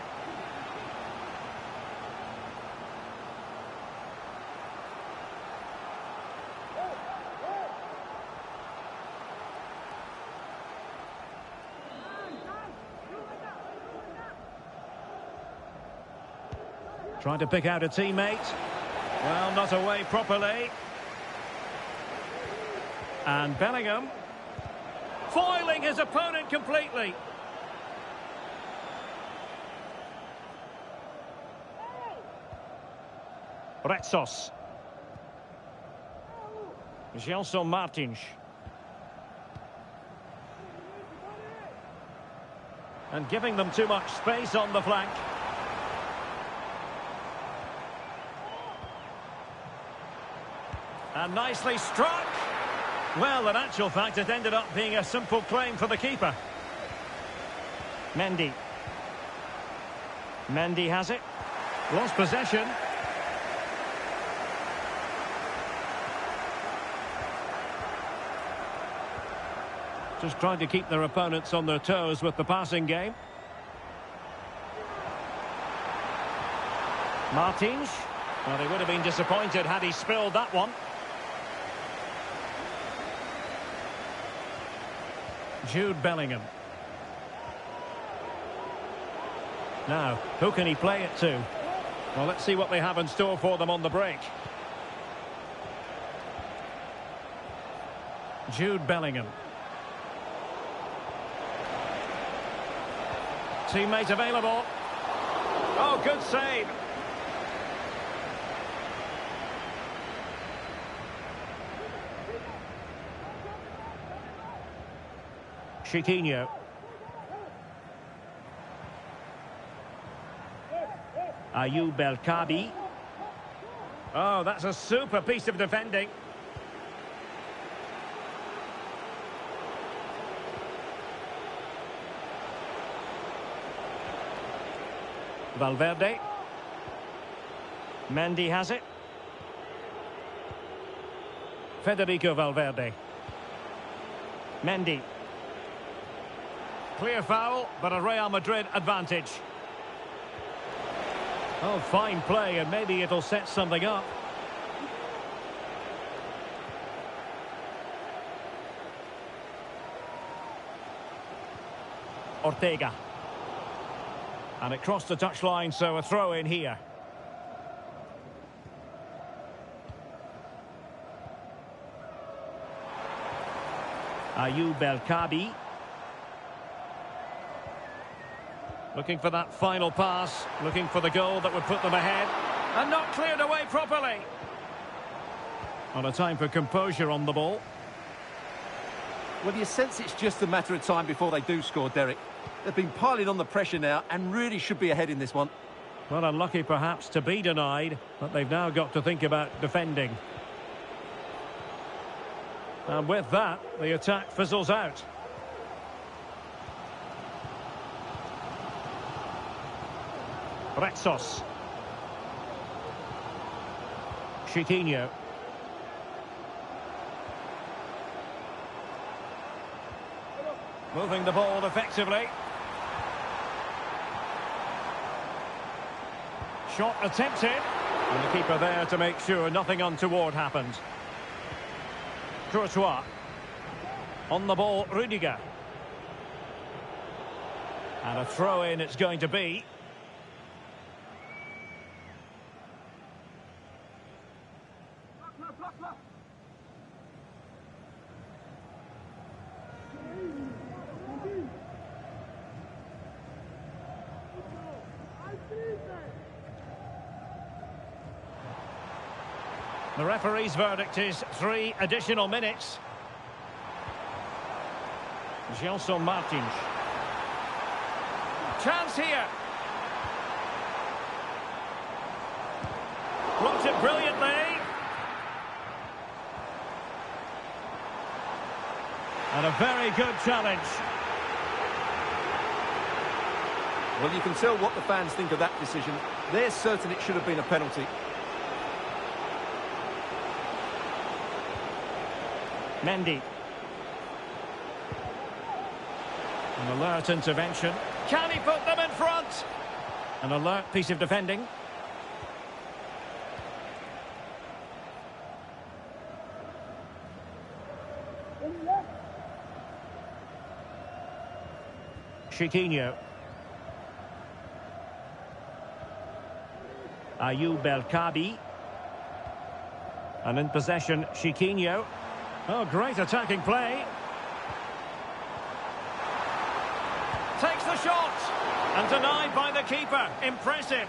Trying to pick out a teammate. Well, not away properly. And Bellingham. Foiling his opponent completely. Retsos. Gelson Martins. And giving them too much space on the flank. And nicely struck. Well, in actual fact, it ended up being a simple claim for the keeper. Mendy. Mendy has it. Lost possession. Just trying to keep their opponents on their toes with the passing game. Martins. Well, he would have been disappointed had he spilled that one. Jude Bellingham. Now, who can he play it to? Well, let's see what they have in store for them on the break. Jude Bellingham. Teammate available. Oh, good save. Chiquinho. Ayoub El Khabi. Oh, that's a super piece of defending. Valverde. Mendy has it. Federico Valverde. Mendy. Clear foul, but a Real Madrid advantage. Oh, fine play, and maybe it'll set something up. Ortega. And it crossed the touchline, so a throw in here. Ayoub El Kabi. Looking for that final pass, looking for the goal that would put them ahead. And not cleared away properly. On a time for composure on the ball. Well, you sense it's just a matter of time before they do score, Derek. They've been piling on the pressure now and really should be ahead in this one. Well, unlucky perhaps to be denied, but they've now got to think about defending. And with that, the attack fizzles out. Rexos. Chiquinho. Moving the ball effectively. Shot attempted. And the keeper there to make sure nothing untoward happened. Courtois. On the ball, Rudiger. And a throw-in it's going to be. The referee's verdict is 3 additional minutes. Gelson Martins. Chance here. Blocks it brilliantly. And a very good challenge. Well, you can tell what the fans think of that decision. They're certain it should have been a penalty. Mendy. An alert intervention. Can he put them in front? An alert piece of defending. Chiquinho. Ayoub El Kabi. And in possession, Chiquinho. Oh, great attacking play. Takes the shot. And denied by the keeper. Impressive.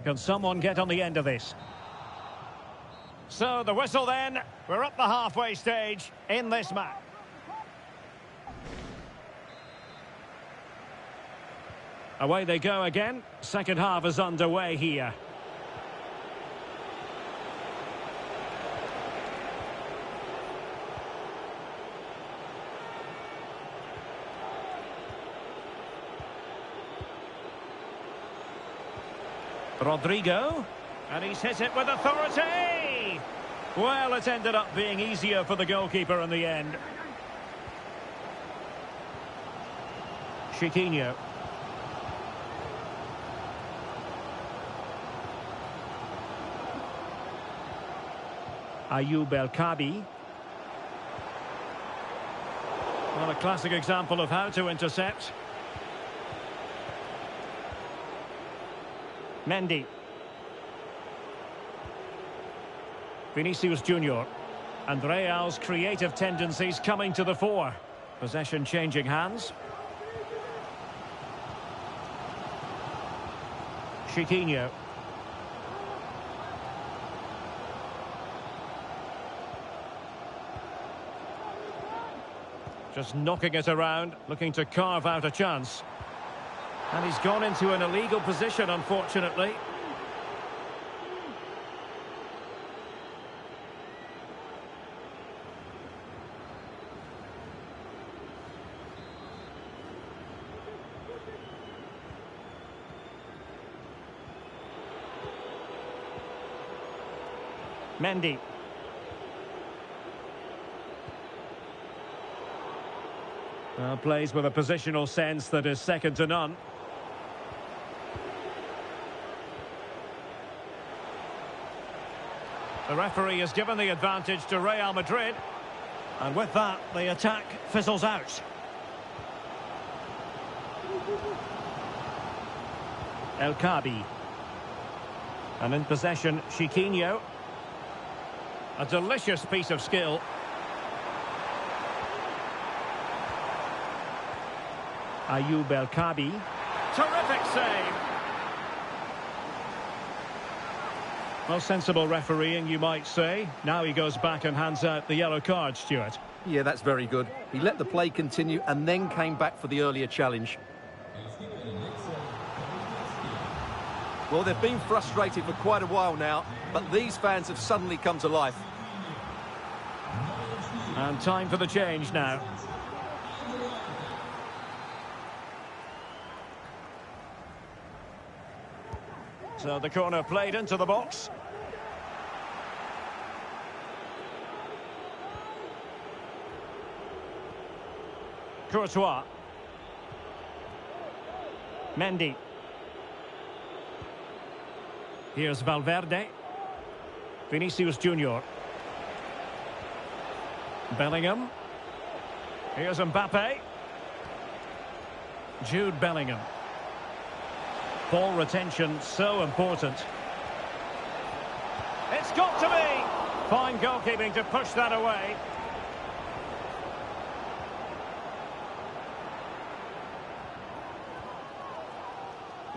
Can someone get on the end of this? So the whistle then, we're up the halfway stage in this match. Away they go again, second half is underway here. Rodrigo, and he's hit it with authority. Well, it ended up being easier for the goalkeeper in the end. Chiquinho. Ayoub El Kabi. Well, a classic example of how to intercept. Mendy. Vinicius Junior. And Real's creative tendencies coming to the fore. Possession changing hands. Chiquinho. Just knocking it around, looking to carve out a chance. And he's gone into an illegal position, unfortunately. Mendy. Plays with a positional sense that is second to none. The referee has given the advantage to Real Madrid. And with that, the attack fizzles out. El Khabi. And in possession, Chiquinho. A delicious piece of skill. Ayoub El Khabi. Terrific save. Well, sensible refereeing, you might say. Now he goes back and hands out the yellow card, Stuart. Yeah, that's very good. He let the play continue and then came back for the earlier challenge. Well, they've been frustrated for quite a while now, but these fans have suddenly come to life. And time for the change now. So the corner played into the box. Courtois. Mendy. Here's Valverde. Vinicius Junior. Bellingham. Here's Mbappe. Jude Bellingham. Ball retention so important. It's got to be! Fine goalkeeping to push that away.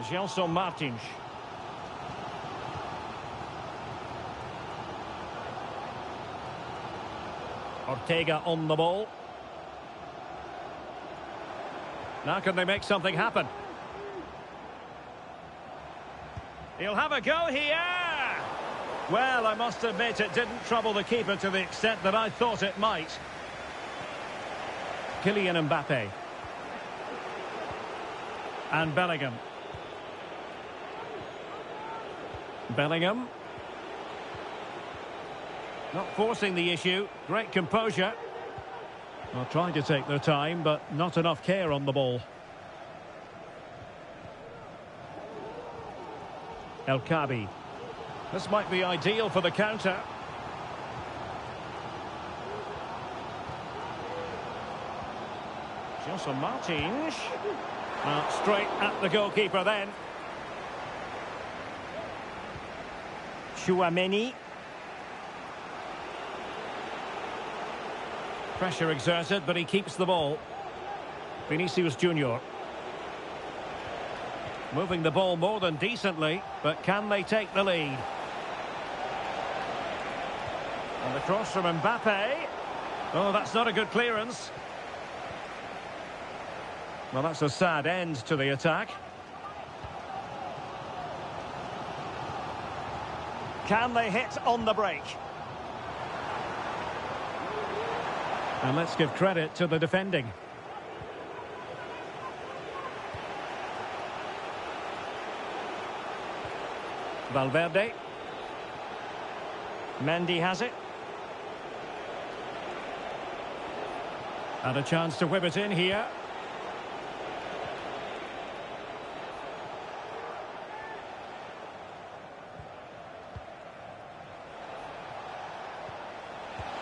Gelson Martins. Ortega on the ball. Now can they make something happen? He'll have a go here! Well, I must admit it didn't trouble the keeper to the extent that I thought it might. Kylian Mbappe. And Bellingham. Bellingham. Not forcing the issue. Great composure. Well, trying to take their time, but not enough care on the ball. El Khabi. This might be ideal for the counter. Gelson Martins. Straight at the goalkeeper then. Chouameni. Pressure exerted, but he keeps the ball. Vinicius Junior. Moving the ball more than decently, but can they take the lead? And the cross from Mbappe. Oh, that's not a good clearance. Well, that's a sad end to the attack. Can they hit on the break? And let's give credit to the defending. Valverde. Mendy has it. And a chance to whip it in here.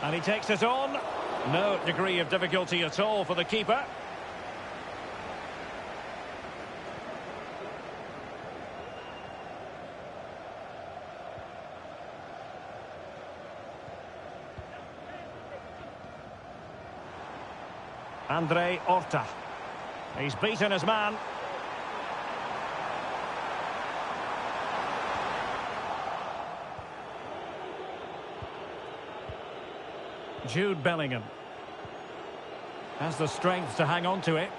And he takes it on. No degree of difficulty at all for the keeper. Andre Horta. He's beaten his man. Jude Bellingham has the strength to hang on to it.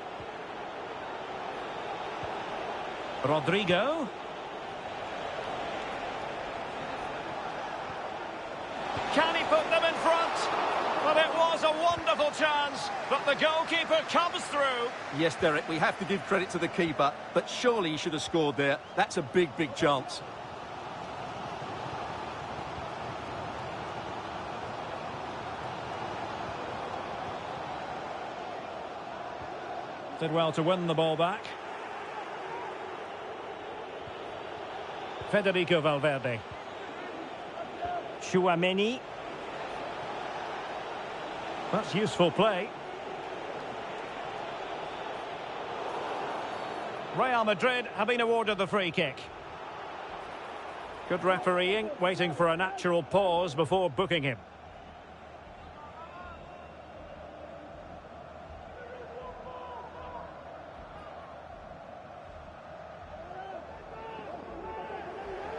Rodrigo. Can he put them in front? Well, it was a wonderful chance, but the goalkeeper comes through. Yes, Derek, we have to give credit to the keeper, but surely he should have scored there. That's a big, big chance. Did well to win the ball back. Federico Valverde. Tchouaméni. That's useful play. Real Madrid have been awarded the free kick. Good refereeing, waiting for a natural pause before booking him.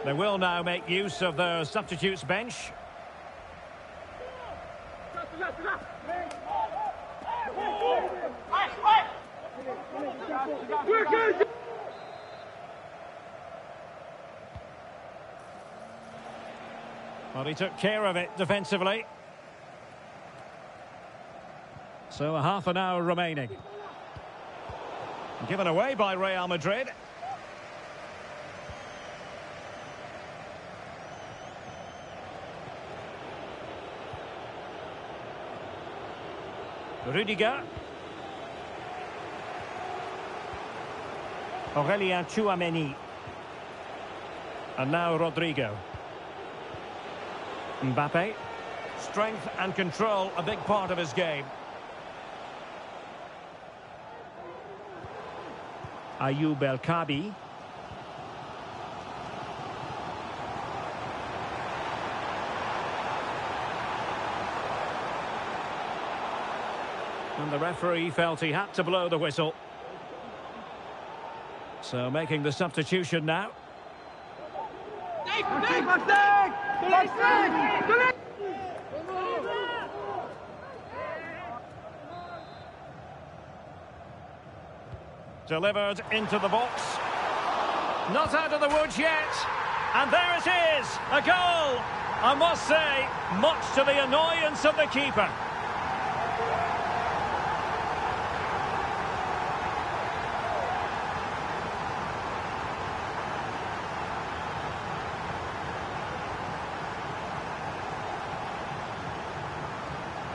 They will now make use of their substitutes bench. Well, he took care of it defensively. So a half an hour remaining. Given away by Real Madrid. Rudiger. Aurélien Tchouaméni. And now Rodrigo. Mbappe. Strength and control, a big part of his game. Ayoub El Kabi. And the referee felt he had to blow the whistle. So making the substitution now. Delivered into the box. Not out of the woods yet. And there it is, a goal. I must say, much to the annoyance of the keeper.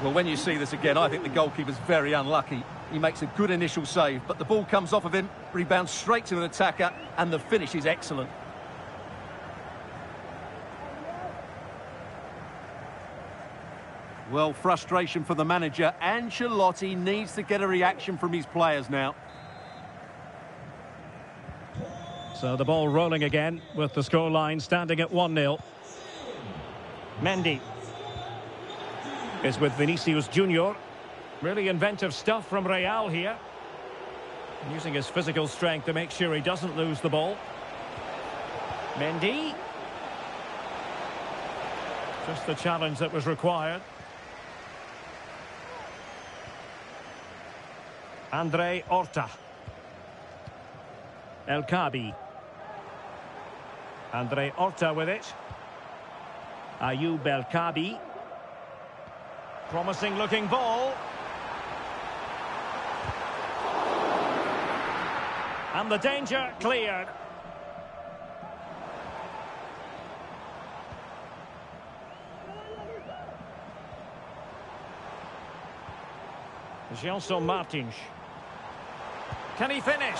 Well, when you see this again, I think the goalkeeper's very unlucky. He makes a good initial save, but the ball comes off of him, rebounds straight to an attacker, and the finish is excellent. Well, frustration for the manager. Ancelotti needs to get a reaction from his players now. So the ball rolling again with the scoreline standing at 1-0. Mendy is with Vinicius Junior. Really inventive stuff from Real here. Using his physical strength to make sure he doesn't lose the ball. Mendy. Just the challenge that was required. Andre Horta. El Kabi. Andre Horta with it. Ayoub El Kabi. Promising looking ball. And the danger cleared. Gelson Martins. Can he finish?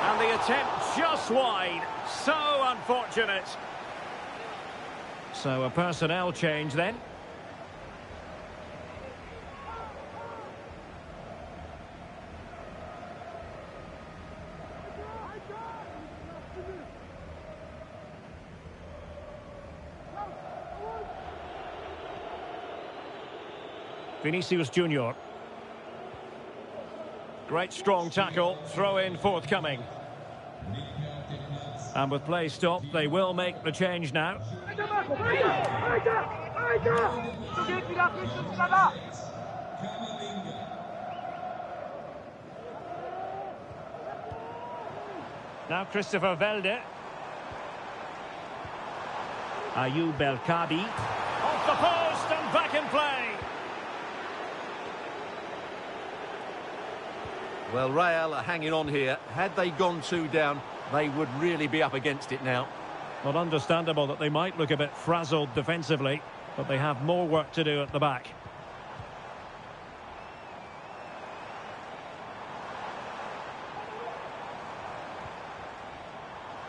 And the attempt just wide. So unfortunate. So a personnel change then. Vinicius Junior. Great strong tackle, throw in forthcoming. And with play stopped, they will make the change now. Now Christopher Velde. Ayoub El Kabi. Off the post and back in play. Well, Real are hanging on here. Had they gone 2 down, they would really be up against it now. Well, understandable that they might look a bit frazzled defensively, but they have more work to do at the back.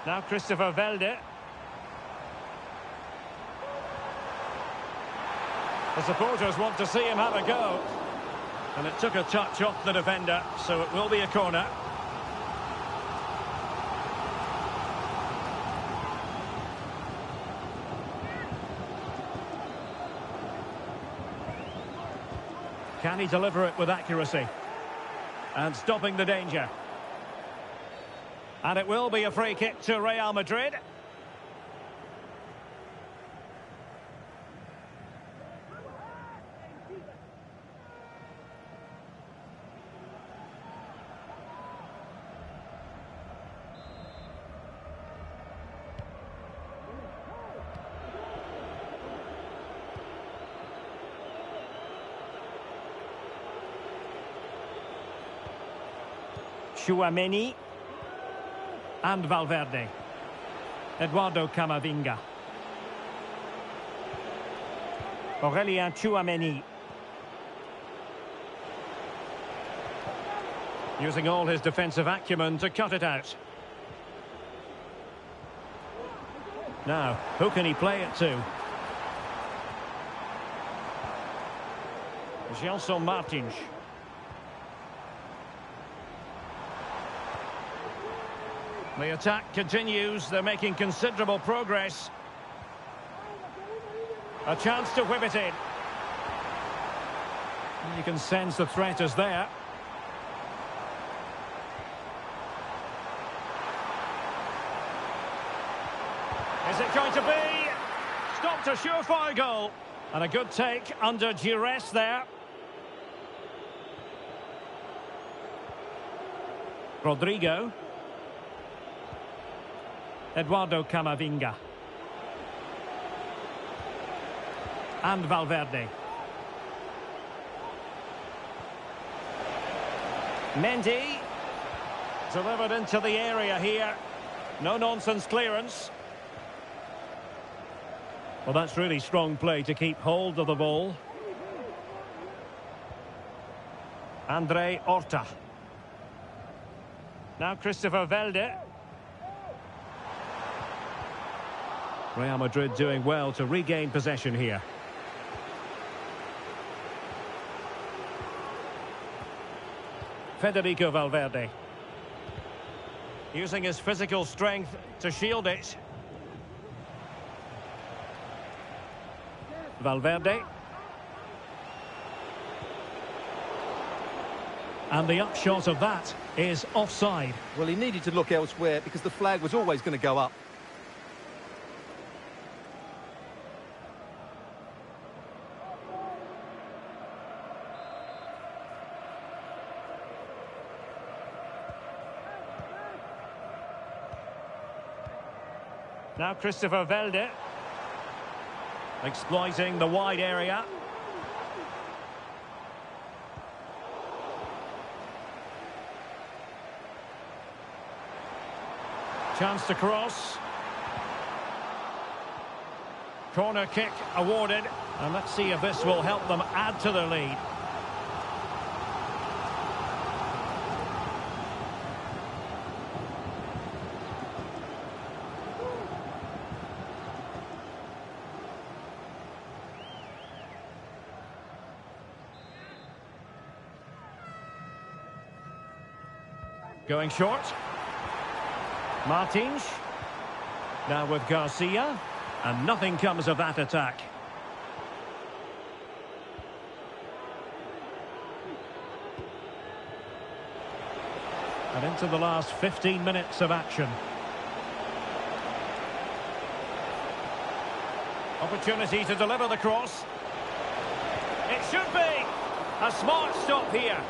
Now Christopher Welde. The supporters want to see him have a go. And it took a touch off the defender, so it will be a corner. Can he deliver it with accuracy? And stopping the danger. And it will be a free kick to Real Madrid. Tchouaméni and Valverde. Eduardo Camavinga. Aurélien Tchouaméni. Using all his defensive acumen to cut it out. Now, who can he play it to? Gelson Martins. The attack continues. They're making considerable progress. A chance to whip it in. You can sense the threat is there. Is it going to be? Stopped a surefire goal. And a good take under duress there. Rodrigo. Eduardo Camavinga. And Valverde. Mendy. Delivered into the area here. No-nonsense clearance. Well, that's really strong play to keep hold of the ball. Andre Horta. Now Christopher Welde. Real Madrid doing well to regain possession here. Federico Valverde. Using his physical strength to shield it. Valverde. And the upshot of that is offside. Well, he needed to look elsewhere because the flag was always going to go up. Now Christopher Welde. Exploiting the wide area. Chance to cross. Corner kick awarded. And let's see if this will help them add to their lead. Going short. Martins. Now with Garcia. And nothing comes of that attack. And into the last 15 minutes of action. Opportunity to deliver the cross. It should be. A smart stop here.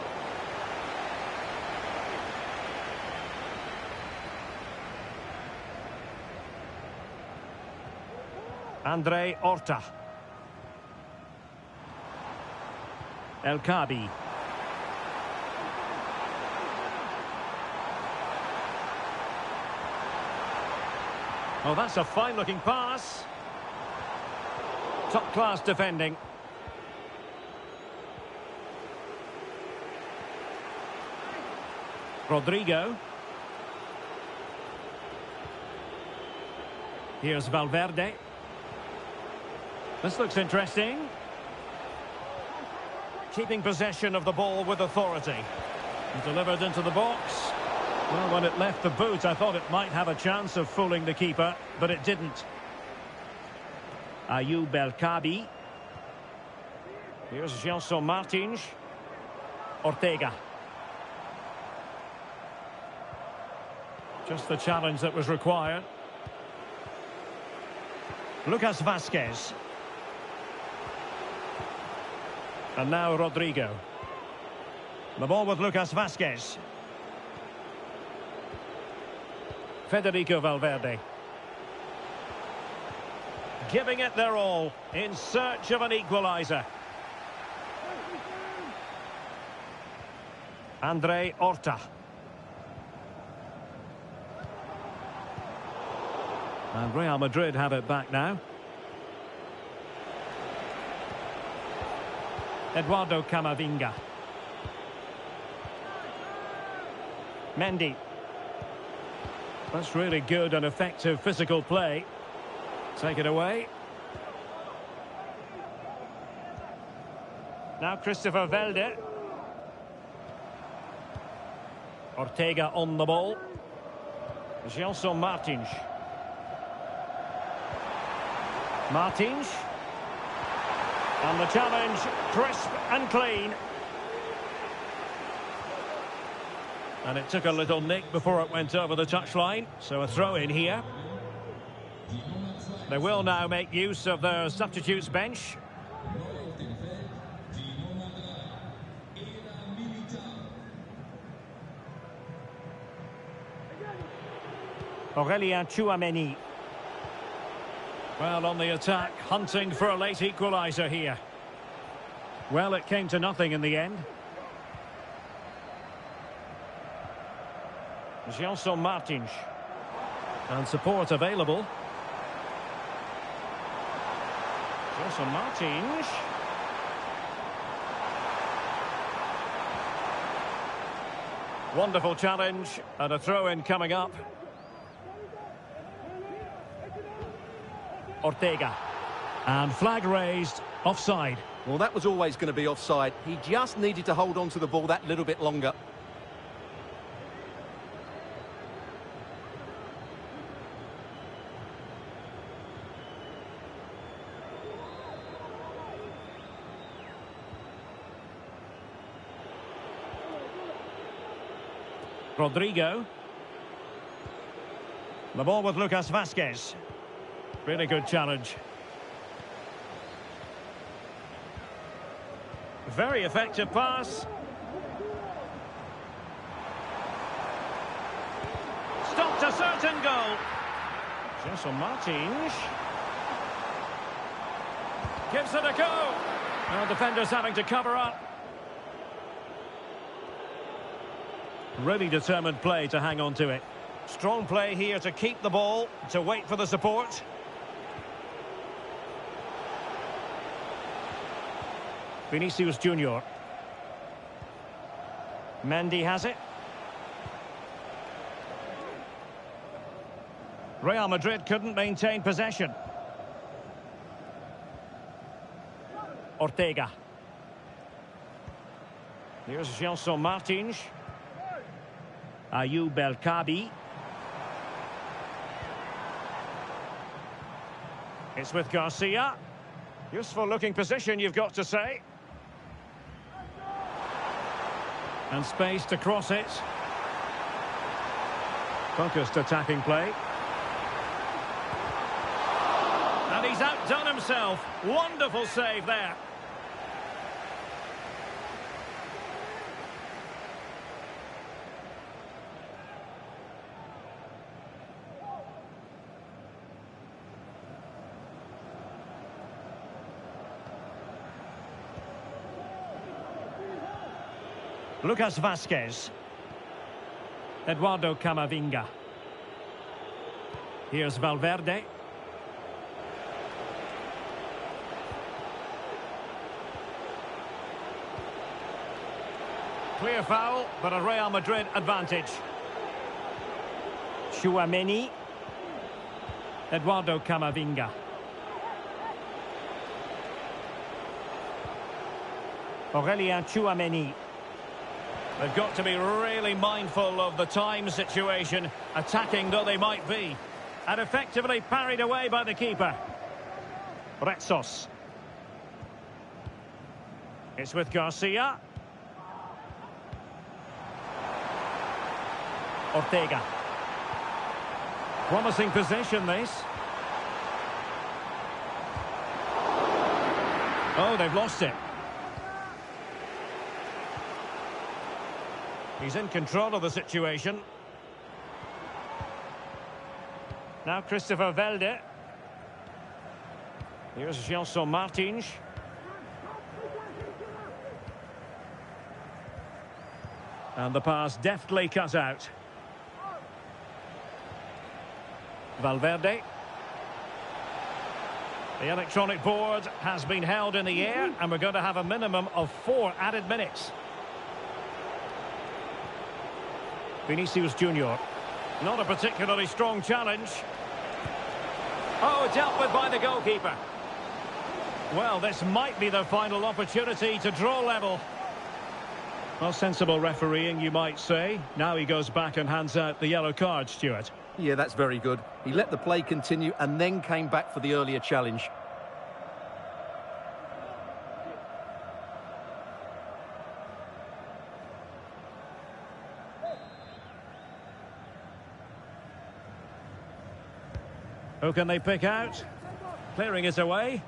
Andre Horta. El Kabi. Oh, that's a fine-looking pass. Top-class defending. Rodrigo. Here's Valverde. This looks interesting. Keeping possession of the ball with authority. Delivered into the box. Well, when it left the boot, I thought it might have a chance of fooling the keeper, but it didn't. Ayoub El Kabi. Here's Gelson Martins. Ortega. Just the challenge that was required. Lucas Vazquez. And now Rodrigo. The ball with Lucas Vazquez. Federico Valverde. Giving it their all in search of an equaliser. Andre Horta. And Real Madrid have it back now. Eduardo Camavinga. Mendy. That's really good and effective physical play. Take it away. Now Christopher Velde. Ortega on the ball. Gelson Martins. Martins. And the challenge, crisp and clean. And it took a little nick before it went over the touchline. So a throw in here. They will now make use of their substitutes bench. Aurelien Tchouameni. Well, on the attack, hunting for a late equaliser here. Well, it came to nothing in the end. Gelson Martins. And support available. Gelson Martins. Wonderful challenge, and a throw-in coming up. Ortega. And flag raised, offside. Well, that was always going to be offside. He just needed to hold on to the ball that little bit longer. Rodrigo. The ball with Lucas Vazquez. Really good challenge. Very effective pass. Stopped a certain goal. Gelson Martins. Gives it a go. Well, defenders having to cover up. Really determined play to hang on to it. Strong play here to keep the ball, to wait for the support. Vinicius Junior. Mendy has it. Real Madrid couldn't maintain possession. Ortega. Here's Gelson Martins. Ayoub El Kabi. It's with Garcia. Useful looking position, you've got to say. And space to cross it. Focused attacking play. And he's outdone himself. Wonderful save there. Lucas Vazquez. Eduardo Camavinga. Here's Valverde. Clear foul, but a Real Madrid advantage. Tchouameni. Eduardo Camavinga. Aurelien Tchouameni. They've got to be really mindful of the time situation, attacking though they might be. And effectively parried away by the keeper. Retsos. It's with Garcia. Ortega. Promising position, this. Oh, they've lost it. He's in control of the situation. Now Christopher Velde. Here's Gelson Martins. And the pass deftly cut out. Valverde. The electronic board has been held in the air, and we're going to have a minimum of 4 added minutes. Vinicius Junior. Not a particularly strong challenge. Oh, dealt with by the goalkeeper. Well, this might be the final opportunity to draw level. Well, sensible refereeing, you might say. Now he goes back and hands out the yellow card, Stuart. Yeah, that's very good. He let the play continue and then came back for the earlier challenge. Who can they pick out? Clearing it away.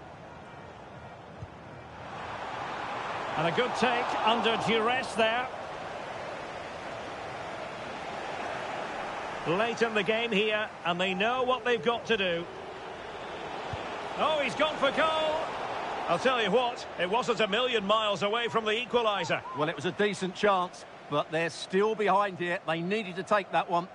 And a good take under duress there. Late in the game here, and they know what they've got to do. Oh, he's gone for goal. I'll tell you what, it wasn't a million miles away from the equaliser. Well, it was a decent chance, but they're still behind here. They needed to take that one.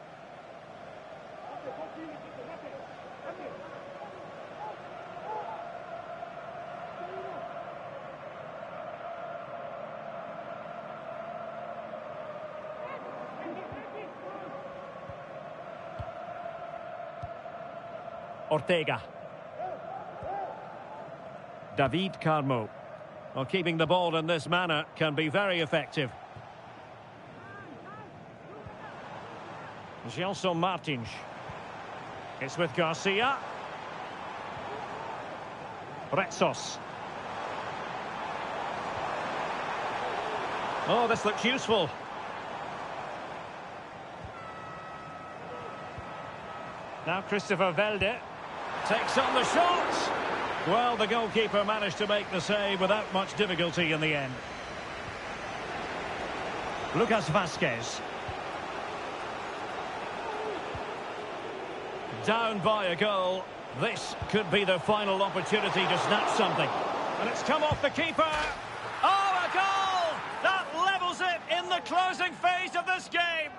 Ortega. David Carmo. Well, keeping the ball in this manner can be very effective. Gelson Martins. It's with Garcia. Retsos. Oh, this looks useful. Now Christopher Velde takes on the shot. Well, the goalkeeper managed to make the save without much difficulty in the end. Lucas Vazquez. Down by a goal. This could be the final opportunity to snatch something. And it's come off the keeper. Oh, a goal! That levels it in the closing phase of this game.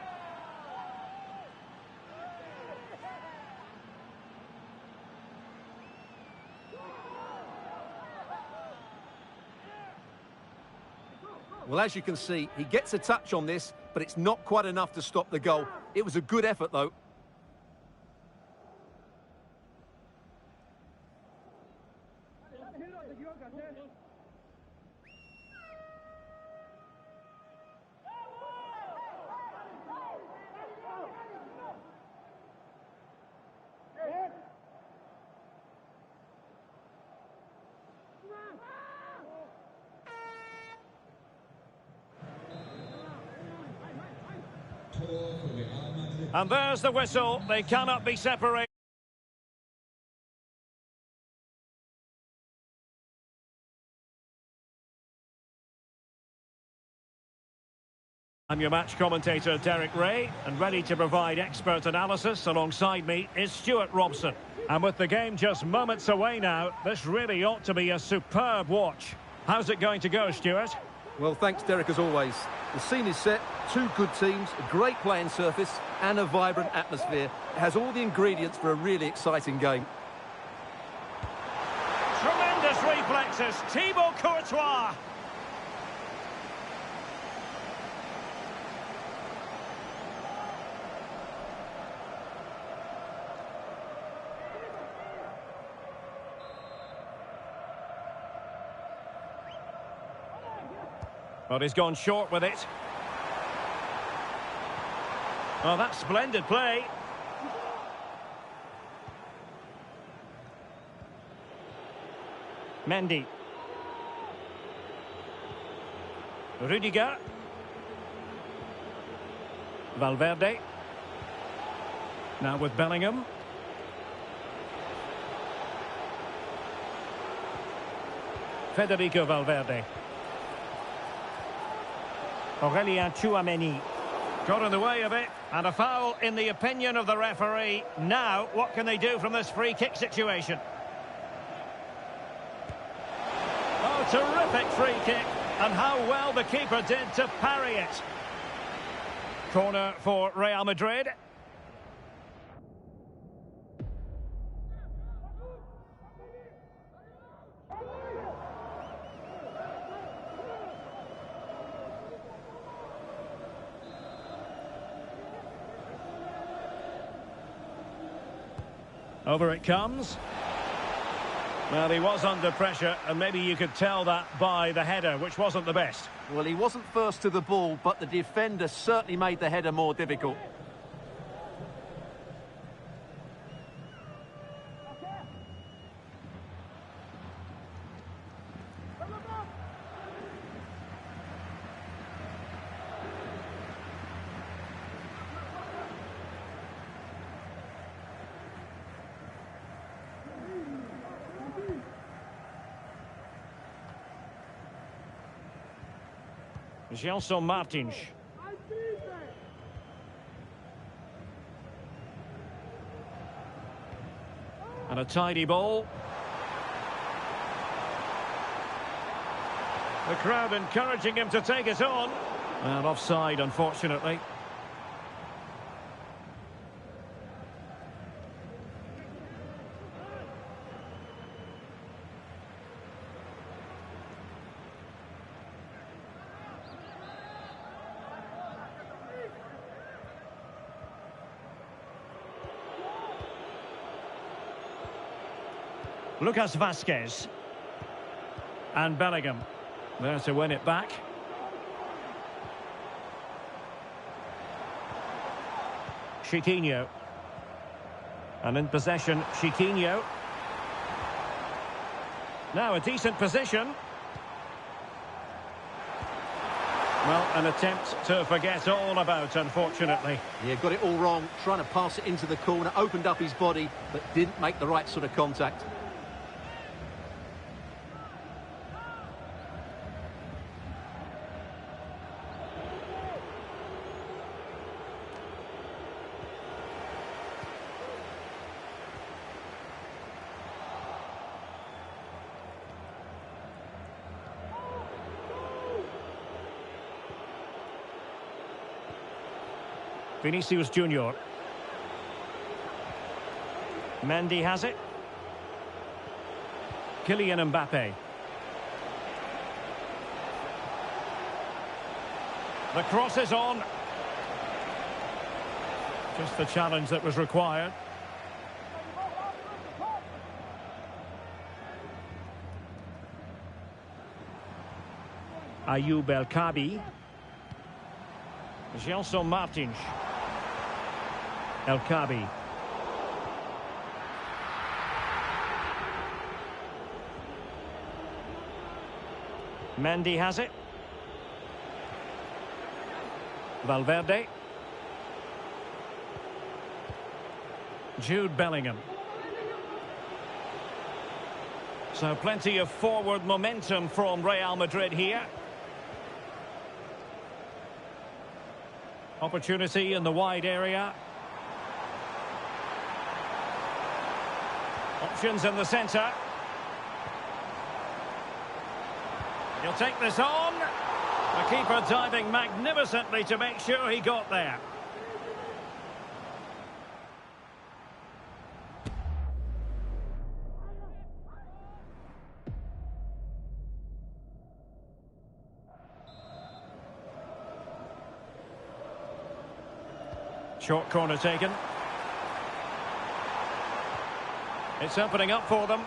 Well, as you can see, he gets a touch on this, but it's not quite enough to stop the goal. It was a good effort, though. And there's the whistle. They cannot be separated. I'm your match commentator, Derek Ray, and ready to provide expert analysis alongside me is Stuart Robson. And with the game just moments away now, this really ought to be a superb watch. How's it going to go, Stuart? Well, thanks, Derek, as always. The scene is set, 2 good teams, a great playing surface and a vibrant atmosphere. It has all the ingredients for a really exciting game. Tremendous reflexes, Thibaut Courtois. But he's gone short with it. Oh, that's splendid play. Mendy. Rudiger. Valverde. Now with Bellingham. Federico Valverde. Aurelien Tchouameni. Got in the way of it, and a foul in the opinion of the referee. Now, what can they do from this free kick situation? Oh, terrific free kick, and how well the keeper did to parry it. Corner for Real Madrid. Over it comes. Well, he was under pressure, and maybe you could tell that by the header, which wasn't the best. Well, he wasn't first to the ball, but the defender certainly made the header more difficult. Gelson Martins. And a tidy ball. The crowd encouraging him to take it on. And offside, unfortunately. Lucas Vazquez. And Bellingham. There to win it back. Chiquinho. And in possession, Chiquinho. Now a decent position. Well, an attempt to forget all about, unfortunately. Yeah, got it all wrong. Trying to pass it into the corner, opened up his body, but didn't make the right sort of contact. Vinicius Junior. Mendy has it. Kylian Mbappe. The cross is on. Just the challenge that was required. Ayoub El Kabi. Gelson Martins. El Kabi. Mendy has it. Valverde. Jude Bellingham. So plenty of forward momentum from Real Madrid here. Opportunity in the wide area. Options in the centre. He'll take this on. The keeper diving magnificently to make sure he got there. Short corner taken. It's opening up for them.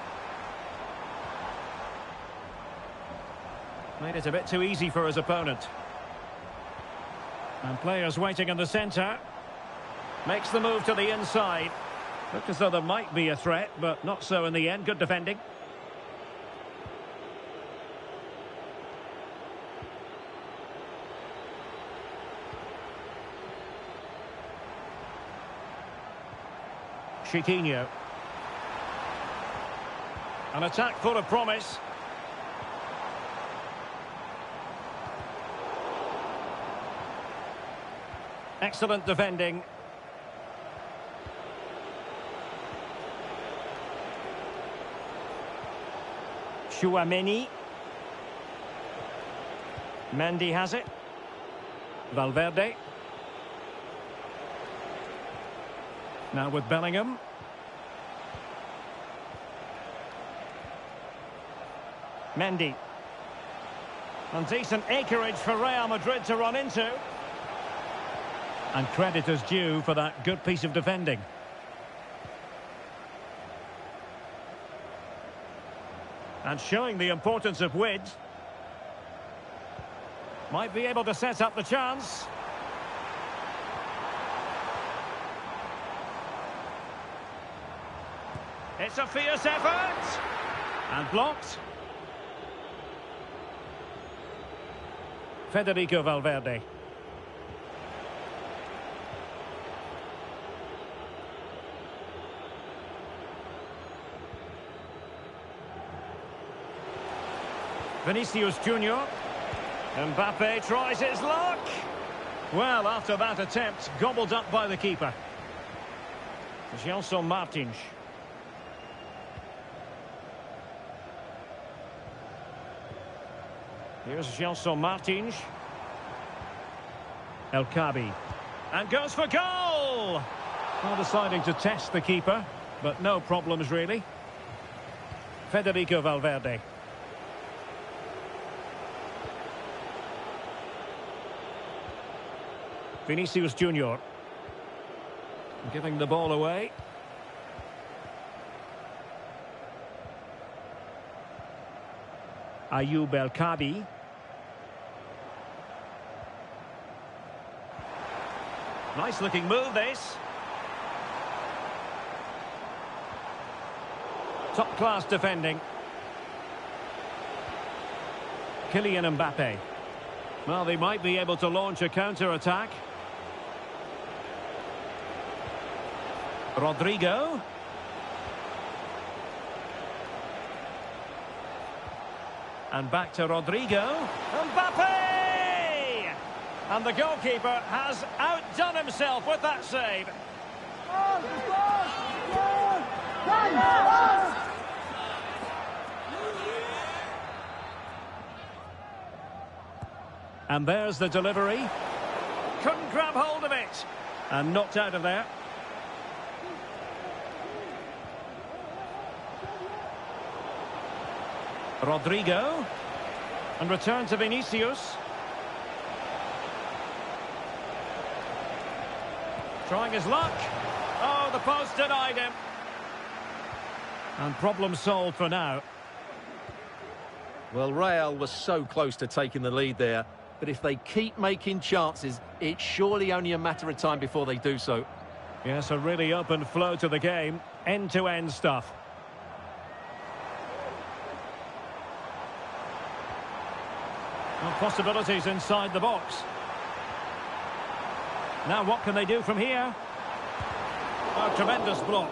Made it a bit too easy for his opponent. And players waiting in the centre. Makes the move to the inside. Looked as though there might be a threat, but not so in the end. Good defending. Chiquinho. An attack full of promise. Excellent defending. Chouameni. Mendy has it. Valverde. Now with Bellingham. Mendy. And decent acreage for Real Madrid to run into. And credit is due for that good piece of defending. And showing the importance of width. Might be able to set up the chance. It's a fierce effort. And blocked. Federico Valverde. Vinicius Junior. Mbappe tries his luck. Well, after that attempt, gobbled up by the keeper. Gelson Martins. Here's Gelson Martins. El Kabi. And goes for goal! Well, deciding to test the keeper, but no problems really. Federico Valverde. Vinicius Junior. Giving the ball away. Ayoub El Kabi. Nice looking move this. Top class defending. Kylian Mbappe. Well, they might be able to launch a counter-attack. Rodrigo. And back to Rodrigo. Mbappe! And the goalkeeper has outdone himself with that save. And there's the delivery. Couldn't grab hold of it. And knocked out of there. Rodrigo. And return to Vinicius. Trying his luck. Oh, the post denied him. And problem solved for now. Well, Real was so close to taking the lead there, but if they keep making chances, it's surely only a matter of time before they do so. Yes, a really open flow to the game. End-to-end stuff. Well, possibilities inside the box. Now what can they do from here? Oh, tremendous block.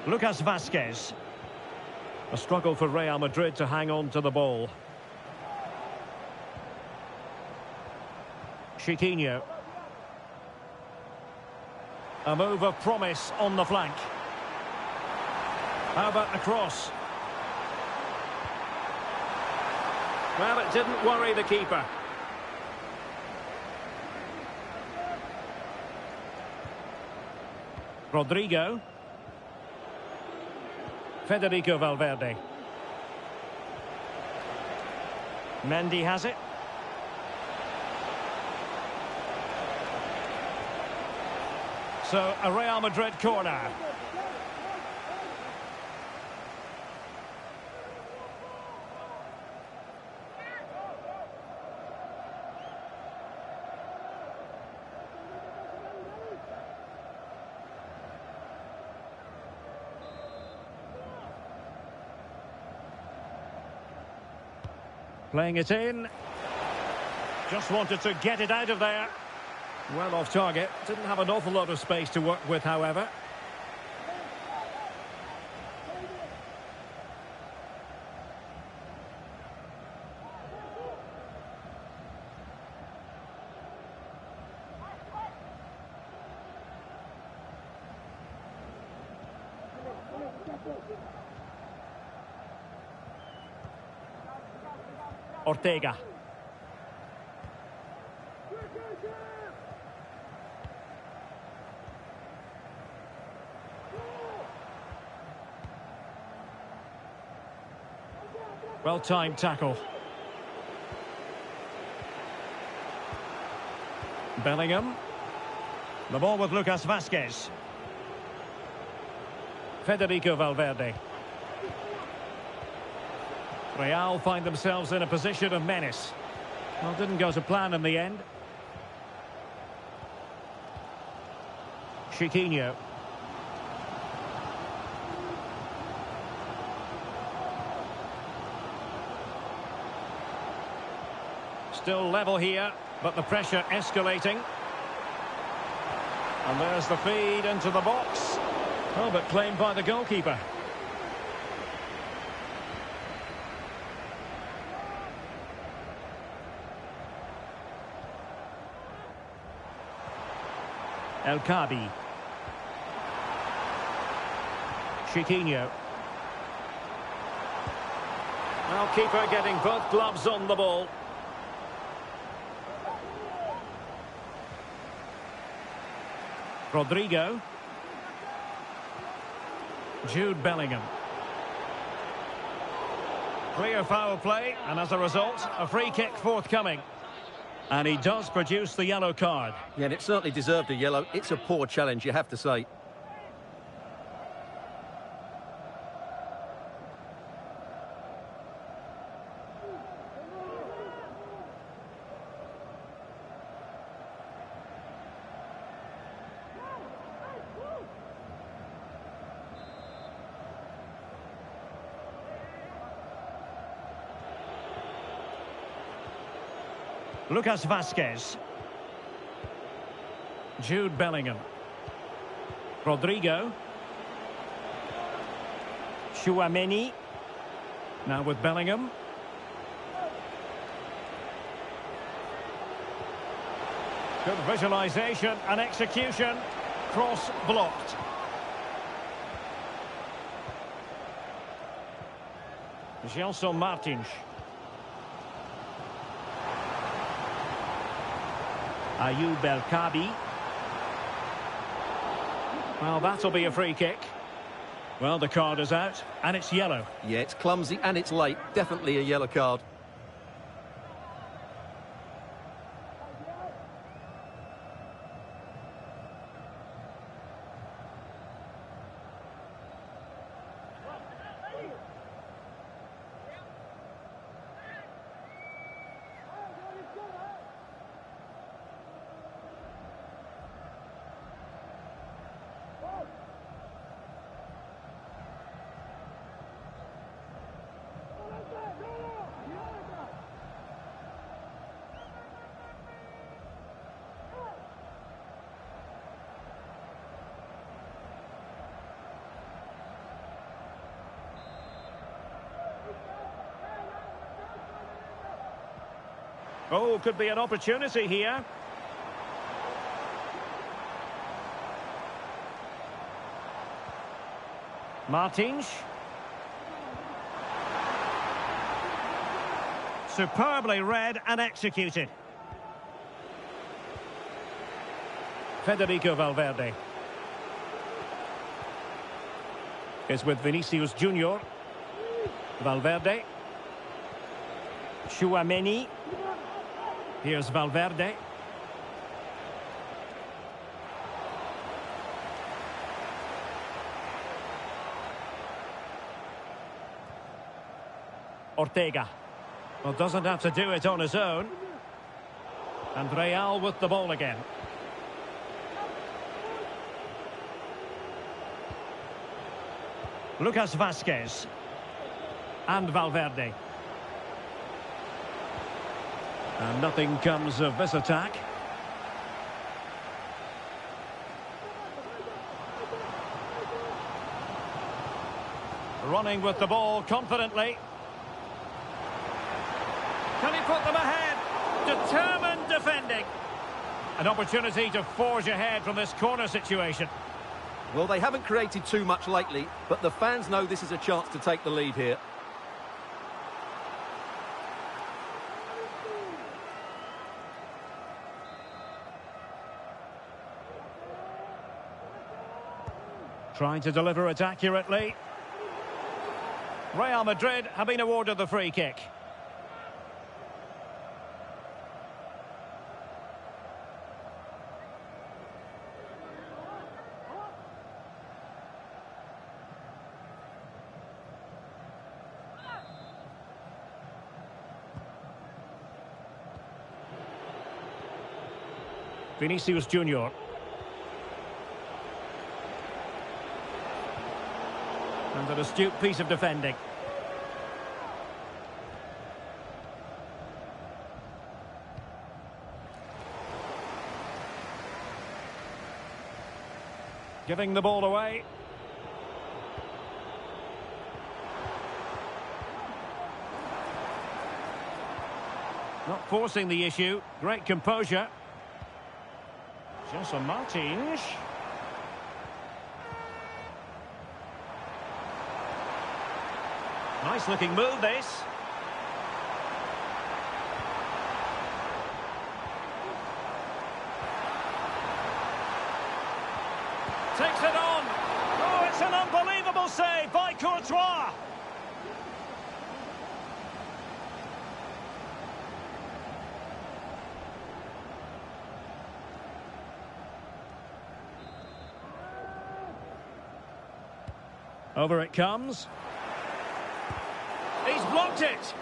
Lucas Vazquez. A struggle for Real Madrid to hang on to the ball. Chiquinho. A move of promise on the flank. How about a cross? Well, it didn't worry the keeper. Rodrigo. Federico Valverde. Mendy has it. So, a Real Madrid corner. Playing it in. Just wanted to get it out of there. Well off target. Didn't have an awful lot of space to work with, however. Ortega. Well-timed tackle. Bellingham. The ball with Lucas Vazquez. Federico Valverde. Real find themselves in a position of menace. Well, didn't go to plan in the end. Chiquinho. Still level here, but the pressure escalating. And there's the feed into the box. Oh, but claimed by the goalkeeper. El Kabi. Chiquinho. Well, keeper getting both gloves on the ball. Rodrigo. Jude Bellingham. Clear foul play, and as a result, a free kick forthcoming. And he does produce the yellow card. Yeah, and it certainly deserved a yellow. It's a poor challenge, you have to say. Lucas Vazquez. Jude Bellingham. Rodrigo. Tchouaméni. Now with Bellingham. Good visualization and execution. Cross blocked. Gelson Martins. Ayoub El Kabi. Well, that'll be a free kick. Well, the card is out, and it's yellow. Yeah, it's clumsy and it's late. Definitely a yellow card. Oh, could be an opportunity here. Martins. Superbly read and executed. Federico Valverde is with Vinicius Junior. Valverde. Tchouaméni. Here's Valverde. Ortega. Well, doesn't have to do it on his own. And Real with the ball again. Lucas Vazquez. And Valverde. And nothing comes of this attack. Running with the ball confidently. Can he put them ahead? Determined defending. An opportunity to forge ahead from this corner situation. Well, they haven't created too much lately, but the fans know this is a chance to take the lead here. Trying to deliver it accurately. Real Madrid have been awarded the free kick. Vinicius Junior. And an astute piece of defending. Giving the ball away. Not forcing the issue. Great composure. Jose Martins. Nice looking move, this. Takes it on. Oh, it's an unbelievable save by Courtois. Over it comes. He's blocked it.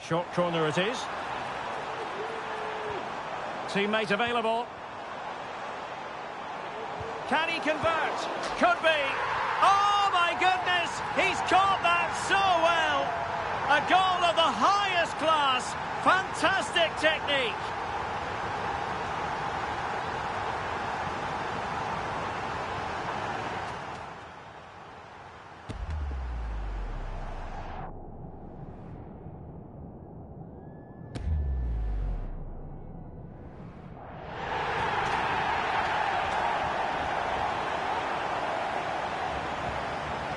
Short corner it is. Teammate available. Can he convert? Could be. Oh, my goodness! He's caught that so well! A goal of the highest class. Fantastic technique.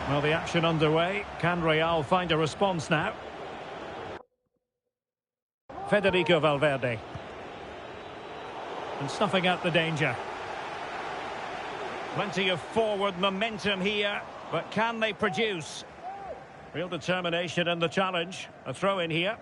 Well, the action underway. Can Real find a response now? Federico Valverde. And snuffing out the danger. Plenty of forward momentum here, but can they produce? Real determination in the challenge. A throw in here.